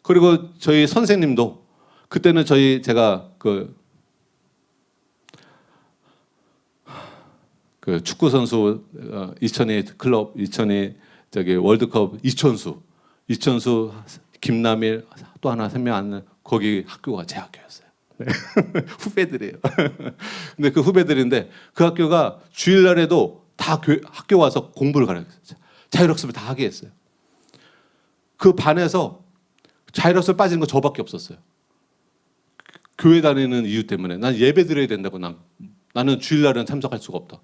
그리고 저희 선생님도 그때는 제가 그 축구 선수 2002 클럽 2002 월드컵 이천수 김남일 또 하나 3명 아는 거기 학교가 제 학교였어요. 네. 후배들이에요. 근데 그 후배들인데 그 학교가 주일날에도 다 학교 와서 공부를 가르쳤어요. 자율학습을 다 하게 했어요. 그 반에서 자율학습 빠지는 거 저밖에 없었어요. 교회 다니는 이유 때문에. 난 예배 드려야 된다고. 나는 주일날은 참석할 수가 없다.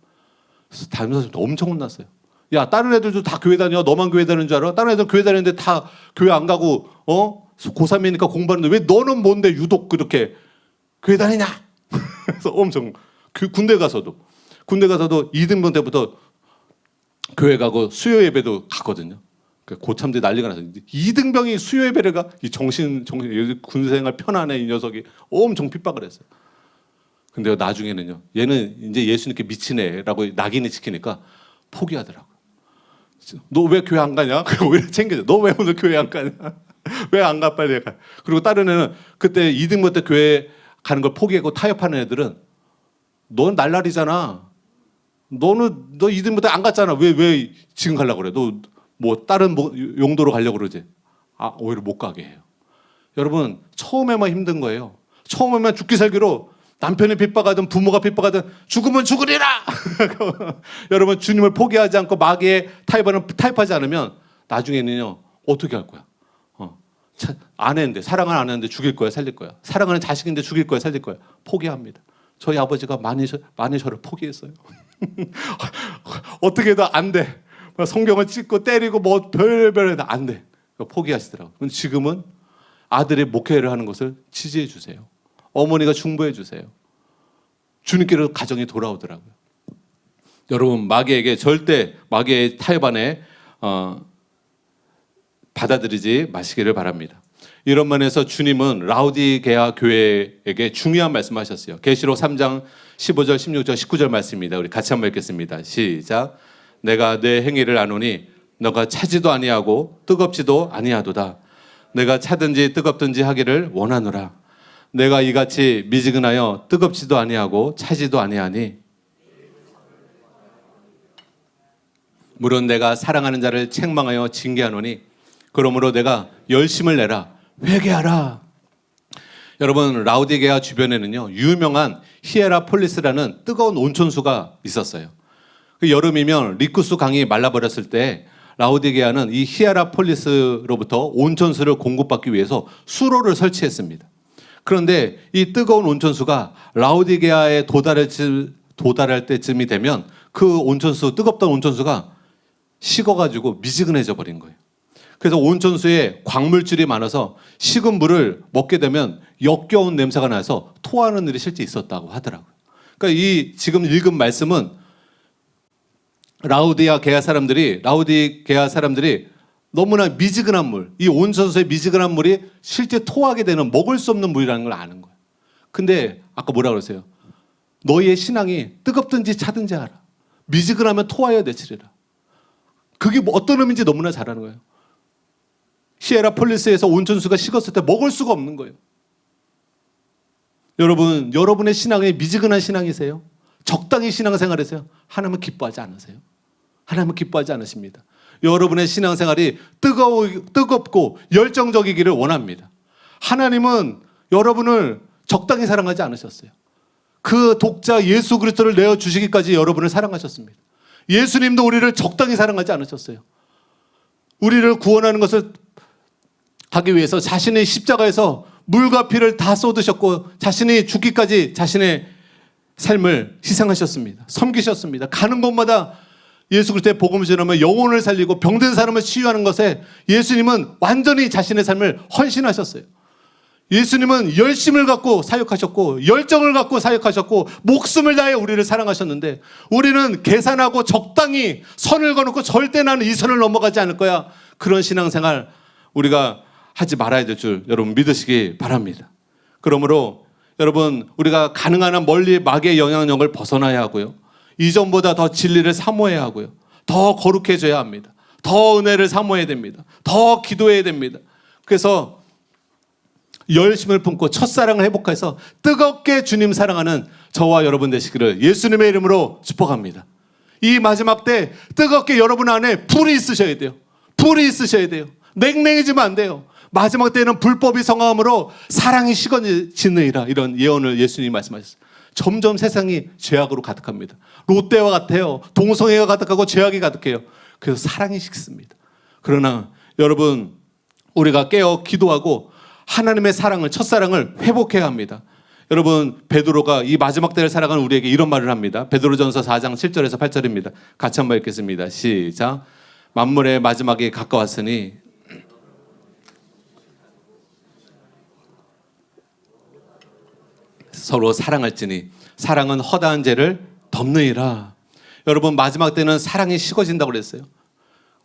그래서 담임 선생님도 엄청 혼났어요. 야, 다른 애들도 다 교회 다녀. 너만 교회 다니는 줄 알아? 다른 애들 교회 다니는데 다 교회 안 가고 고3이니까 공부하는데 왜 너는 뭔데 유독 그렇게 교회 다니냐? 그래서 엄청 군대 가서도 2등분 때부터 교회 가고 수요 예배도 갔거든요. 고참들이 난리가 나서 2등병이 수요 예배를 가? 이 정신 군생활 편안해 이 녀석이 엄청 핍박을 했어요. 근데 나중에는요, 얘는 이제 예수님께 미치네라고 낙인이 찍히니까 포기하더라고요. 너 왜 교회 안 가냐? 오히려 챙겨줘. 너 왜 오늘 교회 안 가냐? 왜 안 가? 빨리 가. 그리고 다른 애는 그때 2등분 때 교회 가는 걸 포기하고 타협하는 애들은 넌 날라리잖아. 너 2등분 때 안 갔잖아. 왜 지금 가려고 그래? 너 뭐 다른 용도로 가려고 그러지? 오히려 못 가게 해요. 여러분, 처음에만 힘든 거예요. 처음에만 죽기 살기로 남편이 핍박하든 부모가 핍박하든 죽으면 죽으리라. 여러분, 주님을 포기하지 않고 마귀의 타협하지 않으면 나중에는요, 어떻게 할 거야? 아내인데, 사랑을 안 하는데 죽일 거야, 살릴 거야? 사랑하는 자식인데 죽일 거야, 살릴 거야? 포기합니다. 저희 아버지가 많이 저를 포기했어요. 어떻게 해도 안 돼. 성경을 찍고 때리고 뭐 별별 해도 안 돼. 포기하시더라고요. 근데 지금은 아들이 목회를 하는 것을 지지해 주세요. 어머니가 중보해 주세요. 주님께로 가정이 돌아오더라고요. 여러분, 마귀에게 절대 마귀의 타협안에 받아들이지 마시기를 바랍니다. 이런 면에서 주님은 라우디게아 교회에게 중요한 말씀하셨어요. 계시록 3장 15절, 16절, 19절 말씀입니다. 우리 같이 한번 읽겠습니다. 시작. 내가 내 행위를 아노니 너가 차지도 아니하고 뜨겁지도 아니하도다. 내가 차든지 뜨겁든지 하기를 원하노라. 내가 이같이 미지근하여 뜨겁지도 아니하고 차지도 아니하니 물은 내가 사랑하는 자를 책망하여 징계하노니 그러므로 내가 열심을 내라 회개하라. 여러분, 라우디게아 주변에는요 유명한 히에라폴리스라는 뜨거운 온천수가 있었어요. 그 여름이면 리쿠스 강이 말라버렸을 때 라우디게아는 이 히에라폴리스로부터 온천수를 공급받기 위해서 수로를 설치했습니다. 그런데 이 뜨거운 온천수가 라우디게아에 도달할 때쯤이 되면 그 온천수, 뜨겁던 온천수가 식어가지고 미지근해져 버린 거예요. 그래서 온천수에 광물질이 많아서 식은 물을 먹게 되면 역겨운 냄새가 나서 토하는 일이 실제 있었다고 하더라고요. 그러니까 이 지금 읽은 말씀은 라우디게아 사람들이 너무나 미지근한 물, 이 온천수의 미지근한 물이 실제 토하게 되는 먹을 수 없는 물이라는 걸 아는 거예요. 근데 아까 뭐라 그랬어요? 너희의 신앙이 뜨겁든지 차든지 하라. 미지근하면 토하여 내치리라. 그게 어떤 의미인지 너무나 잘 아는 거예요. 히에라폴리스에서 온천수가 식었을 때 먹을 수가 없는 거예요. 여러분의 신앙이 미지근한 신앙이세요? 적당히 신앙생활하세요? 하나님은 기뻐하지 않으세요? 하나님은 기뻐하지 않으십니다. 여러분의 신앙생활이 뜨겁고 열정적이기를 원합니다. 하나님은 여러분을 적당히 사랑하지 않으셨어요. 그 독자 예수 그리스도를 내어주시기까지 여러분을 사랑하셨습니다. 예수님도 우리를 적당히 사랑하지 않으셨어요. 우리를 구원하는 것을 하기 위해서 자신의 십자가에서 물과 피를 다 쏟으셨고 자신이 죽기까지 자신의 삶을 희생하셨습니다. 섬기셨습니다. 가는 곳마다 예수 그리스도의 복음을 전하며 영혼을 살리고 병든 사람을 치유하는 것에 예수님은 완전히 자신의 삶을 헌신하셨어요. 예수님은 열심을 갖고 사역하셨고 열정을 갖고 사역하셨고 목숨을 다해 우리를 사랑하셨는데 우리는 계산하고 적당히 선을 거놓고 절대 나는 이 선을 넘어가지 않을 거야. 그런 신앙생활 우리가 하지 말아야 될 줄 여러분 믿으시기 바랍니다. 그러므로 여러분 우리가 가능한 한 멀리 마귀의 영향력을 벗어나야 하고요. 이전보다 더 진리를 사모해야 하고요. 더 거룩해져야 합니다. 더 은혜를 사모해야 됩니다. 더 기도해야 됩니다. 그래서 열심을 품고 첫사랑을 회복해서 뜨겁게 주님 사랑하는 저와 여러분 되시기를 예수님의 이름으로 축복합니다. 이 마지막 때 뜨겁게 여러분 안에 불이 있으셔야 돼요. 불이 있으셔야 돼요. 냉랭해지면 안 돼요. 마지막 때는 불법이 성함으로 사랑이 식어지느니라 이런 예언을 예수님이 말씀하셨어요. 점점 세상이 죄악으로 가득합니다. 롯데와 같아요. 동성애가 가득하고 죄악이 가득해요. 그래서 사랑이 식습니다. 그러나 여러분 우리가 깨어 기도하고 하나님의 사랑을 첫사랑을 회복해야 합니다. 여러분 베드로가 이 마지막 때를 살아가는 우리에게 이런 말을 합니다. 베드로전서 4장 7절에서 8절입니다. 같이 한번 읽겠습니다. 시작. 만물의 마지막이 가까웠으니 서로 사랑할지니 사랑은 허다한 죄를 덮느니라. 여러분 마지막 때는 사랑이 식어진다고 그랬어요.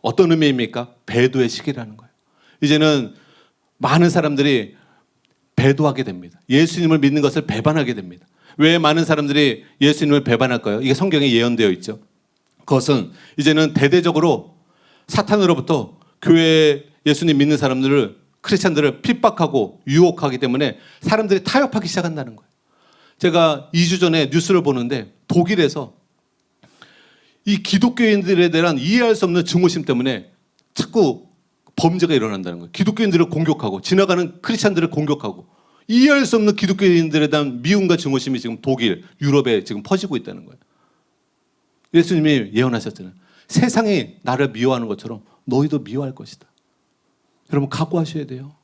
어떤 의미입니까? 배도의 시기라는 거예요. 이제는 많은 사람들이 배도하게 됩니다. 예수님을 믿는 것을 배반하게 됩니다. 왜 많은 사람들이 예수님을 배반할까요? 이게 성경에 예언되어 있죠. 그것은 이제는 대대적으로 사탄으로부터 교회에 예수님 믿는 사람들을 크리스찬들을 핍박하고 유혹하기 때문에 사람들이 타협하기 시작한다는 거예요. 제가 2주 전에 뉴스를 보는데 독일에서 이 기독교인들에 대한 이해할 수 없는 증오심 때문에 자꾸 범죄가 일어난다는 거예요. 기독교인들을 공격하고 지나가는 크리스찬들을 공격하고 이해할 수 없는 기독교인들에 대한 미움과 증오심이 지금 독일, 유럽에 지금 퍼지고 있다는 거예요. 예수님이 예언하셨잖아요. 세상이 나를 미워하는 것처럼 너희도 미워할 것이다. 여러분 각오하셔야 돼요.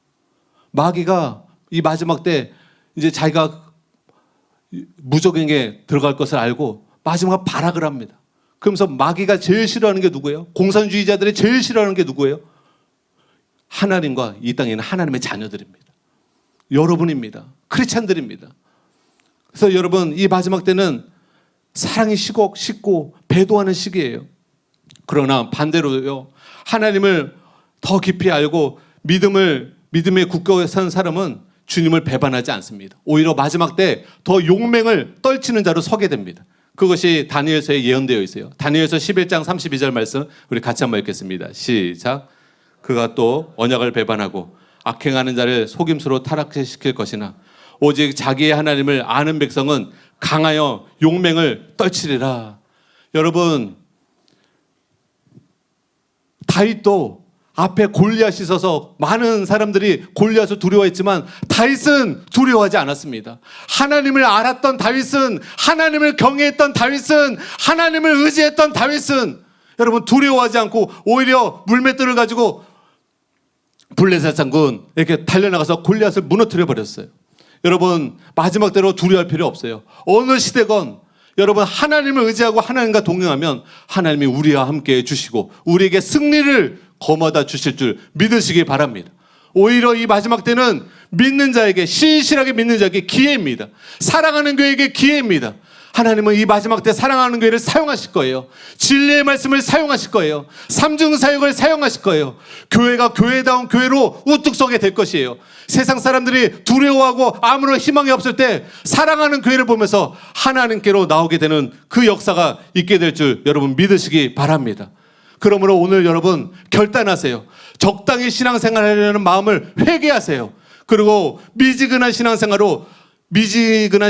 마귀가 이 마지막 때 이제 자기가 무적에게 들어갈 것을 알고 마지막 발악을 합니다. 그러면서 마귀가 제일 싫어하는 게 누구예요? 공산주의자들이 제일 싫어하는 게 누구예요? 하나님과 이 땅에 있는 하나님의 자녀들입니다. 여러분입니다. 크리스찬들입니다. 그래서 여러분 이 마지막 때는 사랑이 식고 배도하는 시기예요. 그러나 반대로요. 하나님을 더 깊이 알고 믿음에 굳게 산 사람은 주님을 배반하지 않습니다. 오히려 마지막 때 더 용맹을 떨치는 자로 서게 됩니다. 그것이 다니엘서에 예언되어 있어요. 다니엘서 11장 32절 말씀 우리 같이 한번 읽겠습니다. 시작. 그가 또 언약을 배반하고 악행하는 자를 속임수로 타락시킬 것이나 오직 자기의 하나님을 아는 백성은 강하여 용맹을 떨치리라. 여러분, 다윗도 앞에 골리앗이 있어서 많은 사람들이 골리앗을 두려워했지만 다윗은 두려워하지 않았습니다. 하나님을 알았던 다윗은, 하나님을 경외했던 다윗은, 하나님을 의지했던 다윗은 여러분 두려워하지 않고 오히려 물맷돌을 가지고 블레셋 장군 이렇게 달려나가서 골리앗을 무너뜨려 버렸어요. 여러분, 마지막 때로 두려워할 필요 없어요. 어느 시대건 여러분 하나님을 의지하고 하나님과 동행하면 하나님이 우리와 함께 해주시고 우리에게 승리를 거머다 주실 줄 믿으시기 바랍니다. 오히려 이 마지막 때는 믿는 자에게, 신실하게 믿는 자에게 기회입니다. 사랑하는 교회에게 기회입니다. 하나님은 이 마지막 때 사랑하는 교회를 사용하실 거예요. 진리의 말씀을 사용하실 거예요. 삼중사역을 사용하실 거예요. 교회가 교회다운 교회로 우뚝 서게 될 것이에요. 세상 사람들이 두려워하고 아무런 희망이 없을 때 사랑하는 교회를 보면서 하나님께로 나오게 되는 그 역사가 있게 될 줄 여러분 믿으시기 바랍니다. 그러므로 오늘 여러분 결단하세요. 적당히 신앙생활하려는 마음을 회개하세요. 그리고 미지근한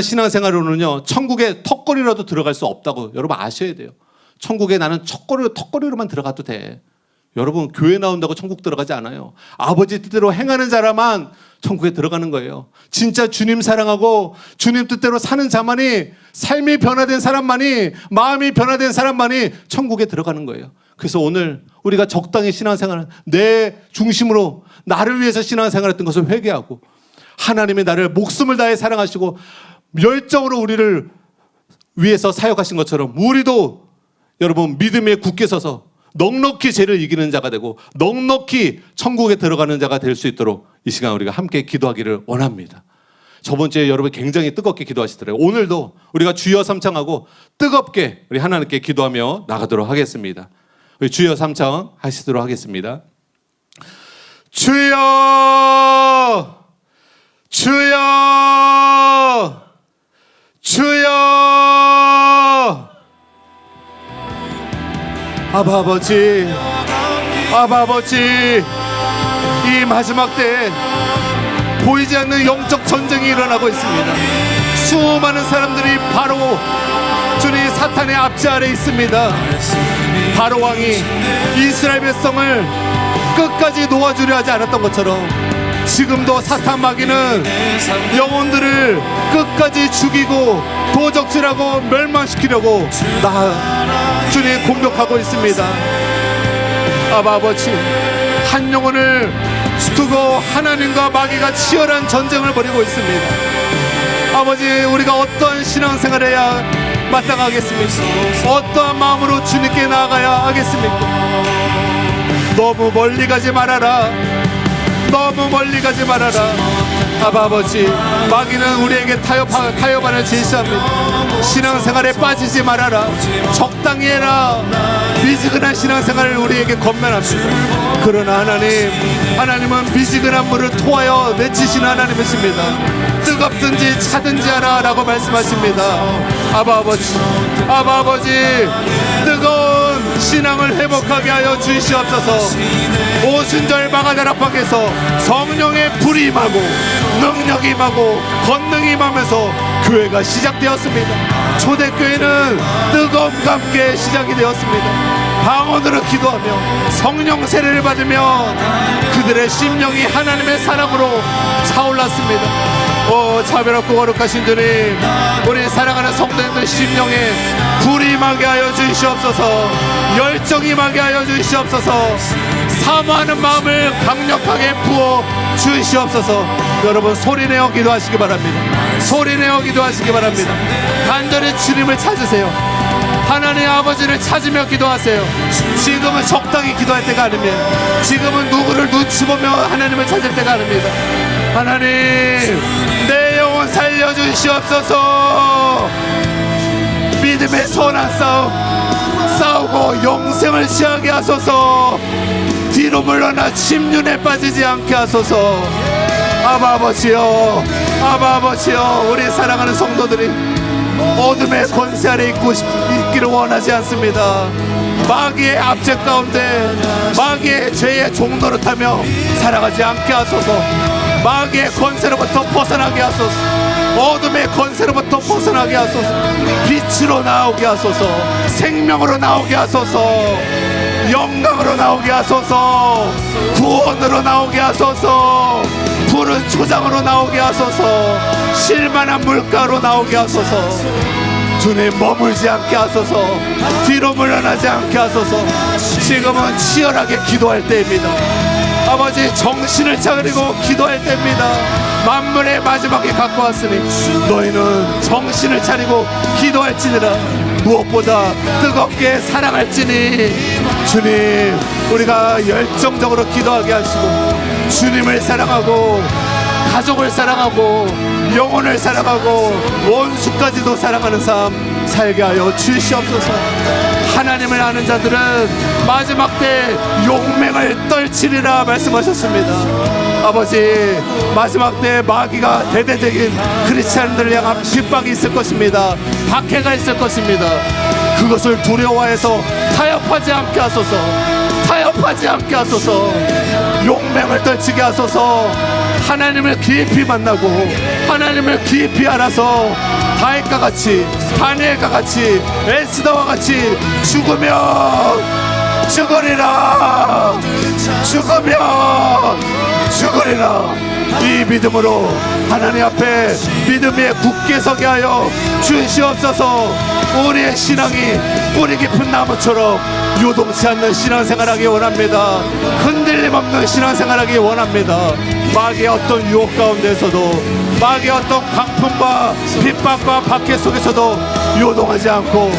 신앙생활로는요 천국에 턱걸이라도 들어갈 수 없다고 여러분 아셔야 돼요. 천국에 나는 턱걸이로만 들어가도 돼. 여러분 교회 나온다고 천국 들어가지 않아요. 아버지 뜻대로 행하는 자라만 천국에 들어가는 거예요. 진짜 주님 사랑하고 주님 뜻대로 사는 자만이, 삶이 변화된 사람만이, 마음이 변화된 사람만이 천국에 들어가는 거예요. 그래서 오늘 우리가 적당히 신앙생활, 내 중심으로 나를 위해서 신앙생활했던 것을 회개하고 하나님이 나를 목숨을 다해 사랑하시고 열정으로 우리를 위해서 사역하신 것처럼 우리도 여러분 믿음에 굳게 서서 넉넉히 죄를 이기는 자가 되고 넉넉히 천국에 들어가는 자가 될 수 있도록 이 시간 우리가 함께 기도하기를 원합니다. 저번 주에 여러분 굉장히 뜨겁게 기도하시더라고요. 오늘도 우리가 주여 삼창하고 뜨겁게 우리 하나님께 기도하며 나가도록 하겠습니다. 우리 주여 삼창 하시도록 하겠습니다. 주여, 주여, 주여. 아바 아버지, 아바 아버지, 이 마지막 때 보이지 않는 영적 전쟁이 일어나고 있습니다. 수많은 사람들이 바로 주님 사탄의 압제 아래 있습니다. 바로 왕이 이스라엘 백성을 끝까지 놓아주려 하지 않았던 것처럼 지금도 사탄 마귀는 영혼들을 끝까지 죽이고 도적질하고 멸망시키려고 주님 공격하고 있습니다. 아바 아버지, 한 영혼을 두고 하나님과 마귀가 치열한 전쟁을 벌이고 있습니다. 아버지, 우리가 어떠한 신앙생활을 해야 마땅하겠습니까? 어떠한 마음으로 주님께 나아가야 하겠습니까? 너무 멀리 가지 말아라. 너무 멀리 가지 말아라. 아바 아버지, 마귀는 우리에게 타협안을 제시합니다. 신앙생활에 빠지지 말아라. 적당히 해라. 미지근한 신앙생활을 우리에게 권면합니다. 그러나 하나님은 미지근한 물을 토하여 내치시는 하나님이십니다. 뜨겁든지 차든지 하라 라고 말씀하십니다. 아바 아버지, 뜨거운 신앙을 회복하게 하여 주시옵소서. 오순절 마가다라 밖에서 성령의 불이 임하고 능력이 임하고 권능이 임하면서 교회가 시작되었습니다. 초대교회는 뜨거움과 함께 시작이 되었습니다. 방언으로 기도하며 성령 세례를 받으며 그들의 심령이 하나님의 사랑으로 차올랐습니다. 오 자비롭고 거룩하신 주님, 우리 사랑하는 성도님들 심령에 불이 임하게 하여 주시옵소서. 열정이 임하게 하여 주시옵소서. 사모하는 마음을 강력하게 부어 주시옵소서. 여러분 소리내어 기도하시기 바랍니다. 소리내어 기도하시기 바랍니다. 간절히 주님을 찾으세요. 하나님 아버지를 찾으며 기도하세요. 지금은 적당히 기도할 때가 아닙니다. 지금은 누구를 눈치 보며 하나님을 찾을 때가 아닙니다. 하나님, 내 영혼 살려주시옵소서. 믿음의 선한 싸움 싸우고 영생을 취하게 하소서. 뒤로 물러나 침륜에 빠지지 않게 하소서. 아바 아버지여, 아바 아버지여, 우리 사랑하는 성도들이 어둠의 권세 아래 있기를 원하지 않습니다. 마귀의 압제 가운데 마귀의 죄의 종노릇하며 살아가지 않게 하소서. 마귀의 권세로부터 벗어나게 하소서. 어둠의 권세로부터 벗어나게 하소서. 빛으로 나오게 하소서. 생명으로 나오게 하소서. 영광으로 나오게 하소서. 구원으로 나오게 하소서. 푸른 초장으로 나오게 하소서. 실만한 물가로 나오게 하소서. 주님, 머물지 않게 하소서. 뒤로 물러나지 않게 하소서. 지금은 치열하게 기도할 때입니다. 아버지, 정신을 차리고 기도할 때입니다. 만물의 마지막에 갖고 왔으니 너희는 정신을 차리고 기도할지니라. 무엇보다 뜨겁게 사랑할지니. 주님, 우리가 열정적으로 기도하게 하시고 주님을 사랑하고 가족을 사랑하고 영혼을 사랑하고 원수까지도 사랑하는 삶 살게 하여 주시옵소서. 하나님을 아는 자들은 마지막 때 용맹을 떨치리라 말씀하셨습니다. 아버지, 마지막 때 마귀가 대대적인 크리스찬들을 향한 핍박이 있을 것입니다. 박해가 있을 것입니다. 그것을 두려워해서 타협하지 않게 하소서. 타협하지 않게 하소서. 용맹을 떨치게 하소서. 하나님을 깊이 만나고 하나님을 깊이 알아서 다윗과 같이, 다니엘과 같이, 에스더와 같이 죽으면 죽으리라. 죽으면 죽으리라. 이 믿음으로 하나님 앞에 믿음 위에 굳게 서게 하여 주시옵소서. 우리의 신앙이 뿌리 깊은 나무처럼 요동치 않는 신앙생활하기 원합니다. 흔들림 없는 신앙생활하기 원합니다. 마귀의 어떤 유혹 가운데서도, 마귀의 어떤 강풍과 핍박과 박해 속에서도 요동하지 않고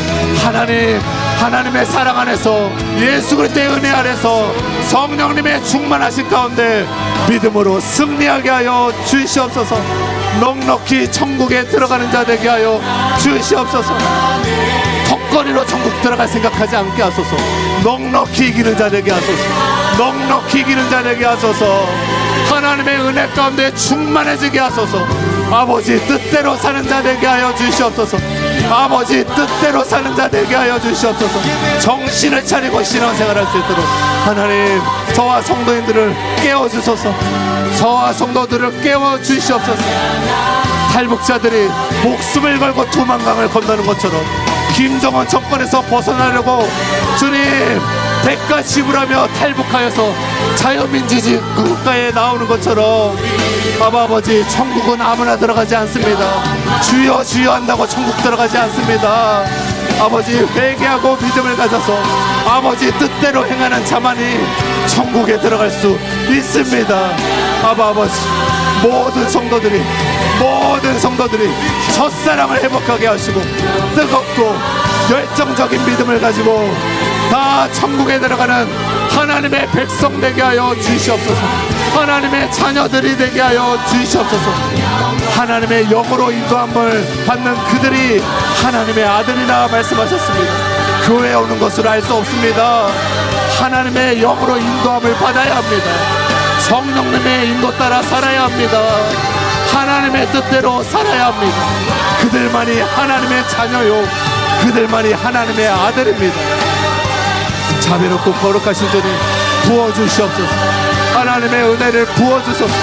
하나님의 사랑 안에서, 예수 그리스도의 은혜 아래서, 성령님의 충만하신 가운데 믿음으로 승리하게 하여 주시옵소서. 넉넉히 천국에 들어가는 자 되게 하여 주시옵소서. 턱걸이로 천국 들어갈 생각하지 않게 하소서. 넉넉히 이기는 자 되게 하소서. 넉넉히 이기는 자 되게 하소서. 하나님의 은혜 가운데 충만해지게 하소서. 아버지, 뜻대로 사는 자 되게 하여 주시옵소서. 아버지, 뜻대로 사는 자 되게 하여 주시옵소서. 정신을 차리고 신앙생활할 수 있도록 하나님, 저와 성도인들을 깨워주소서. 저와 성도들을 깨워주시옵소서. 탈북자들이 목숨을 걸고 두만강을 건너는 것처럼 김정은 정권에서 벗어나려고 주님 대가 지불하며 탈북하여서 자유민주주의 국가에 나오는 것처럼 아버지, 천국은 아무나 들어가지 않습니다. 주여 주여 한다고 천국 들어가지 않습니다. 아버지, 회개하고 믿음을 가져서 아버지 뜻대로 행하는 자만이 천국에 들어갈 수 있습니다. 아버지, 모든 성도들이 첫사랑을 회복하게 하시고 뜨겁고 열정적인 믿음을 가지고 다 천국에 들어가는 하나님의 백성 되게 하여 주시옵소서. 하나님의 자녀들이 되게 하여 주시옵소서. 하나님의 영으로 인도함을 받는 그들이 하나님의 아들이라 말씀하셨습니다. 교회에 오는 것을 알 수 없습니다. 하나님의 영으로 인도함을 받아야 합니다. 성령님의 인도 따라 살아야 합니다. 하나님의 뜻대로 살아야 합니다. 그들만이 하나님의 자녀요, 그들만이 하나님의 아들입니다. 자비롭고 거룩하신 주님, 부어주시옵소서. 하나님의 은혜를 부어주소서.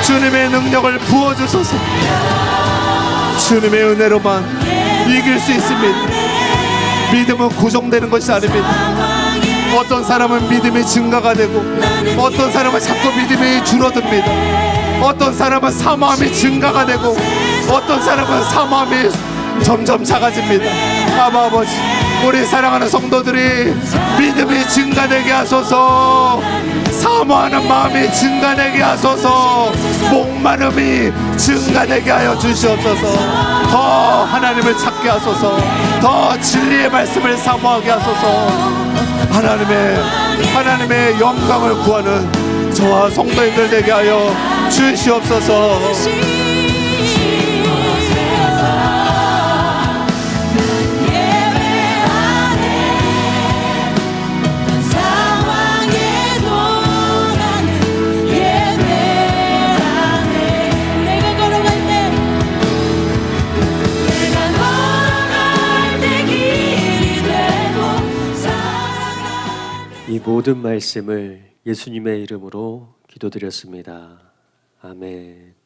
주님의 능력을 부어주소서. 주님의 은혜로만 이길 수 있습니다. 믿음은 고정되는 것이 아닙니다. 어떤 사람은 믿음이 증가가 되고 어떤 사람은 자꾸 믿음이 줄어듭니다. 어떤 사람은 사모함이 증가가 되고 어떤 사람은 사모함이 점점 작아집니다. 아버지, 우리 사랑하는 성도들이 믿음이 증가되게 하소서. 사모하는 마음이 증가되게 하소서. 목마름이 증가되게 하여 주시옵소서. 더 하나님을 찾게 하소서. 더 진리의 말씀을 사모하게 하소서. 하나님의 영광을 구하는 저와 성도인들 되게 하여 주시옵소서. 이 모든 말씀을 예수님의 이름으로 기도드렸습니다. 아멘.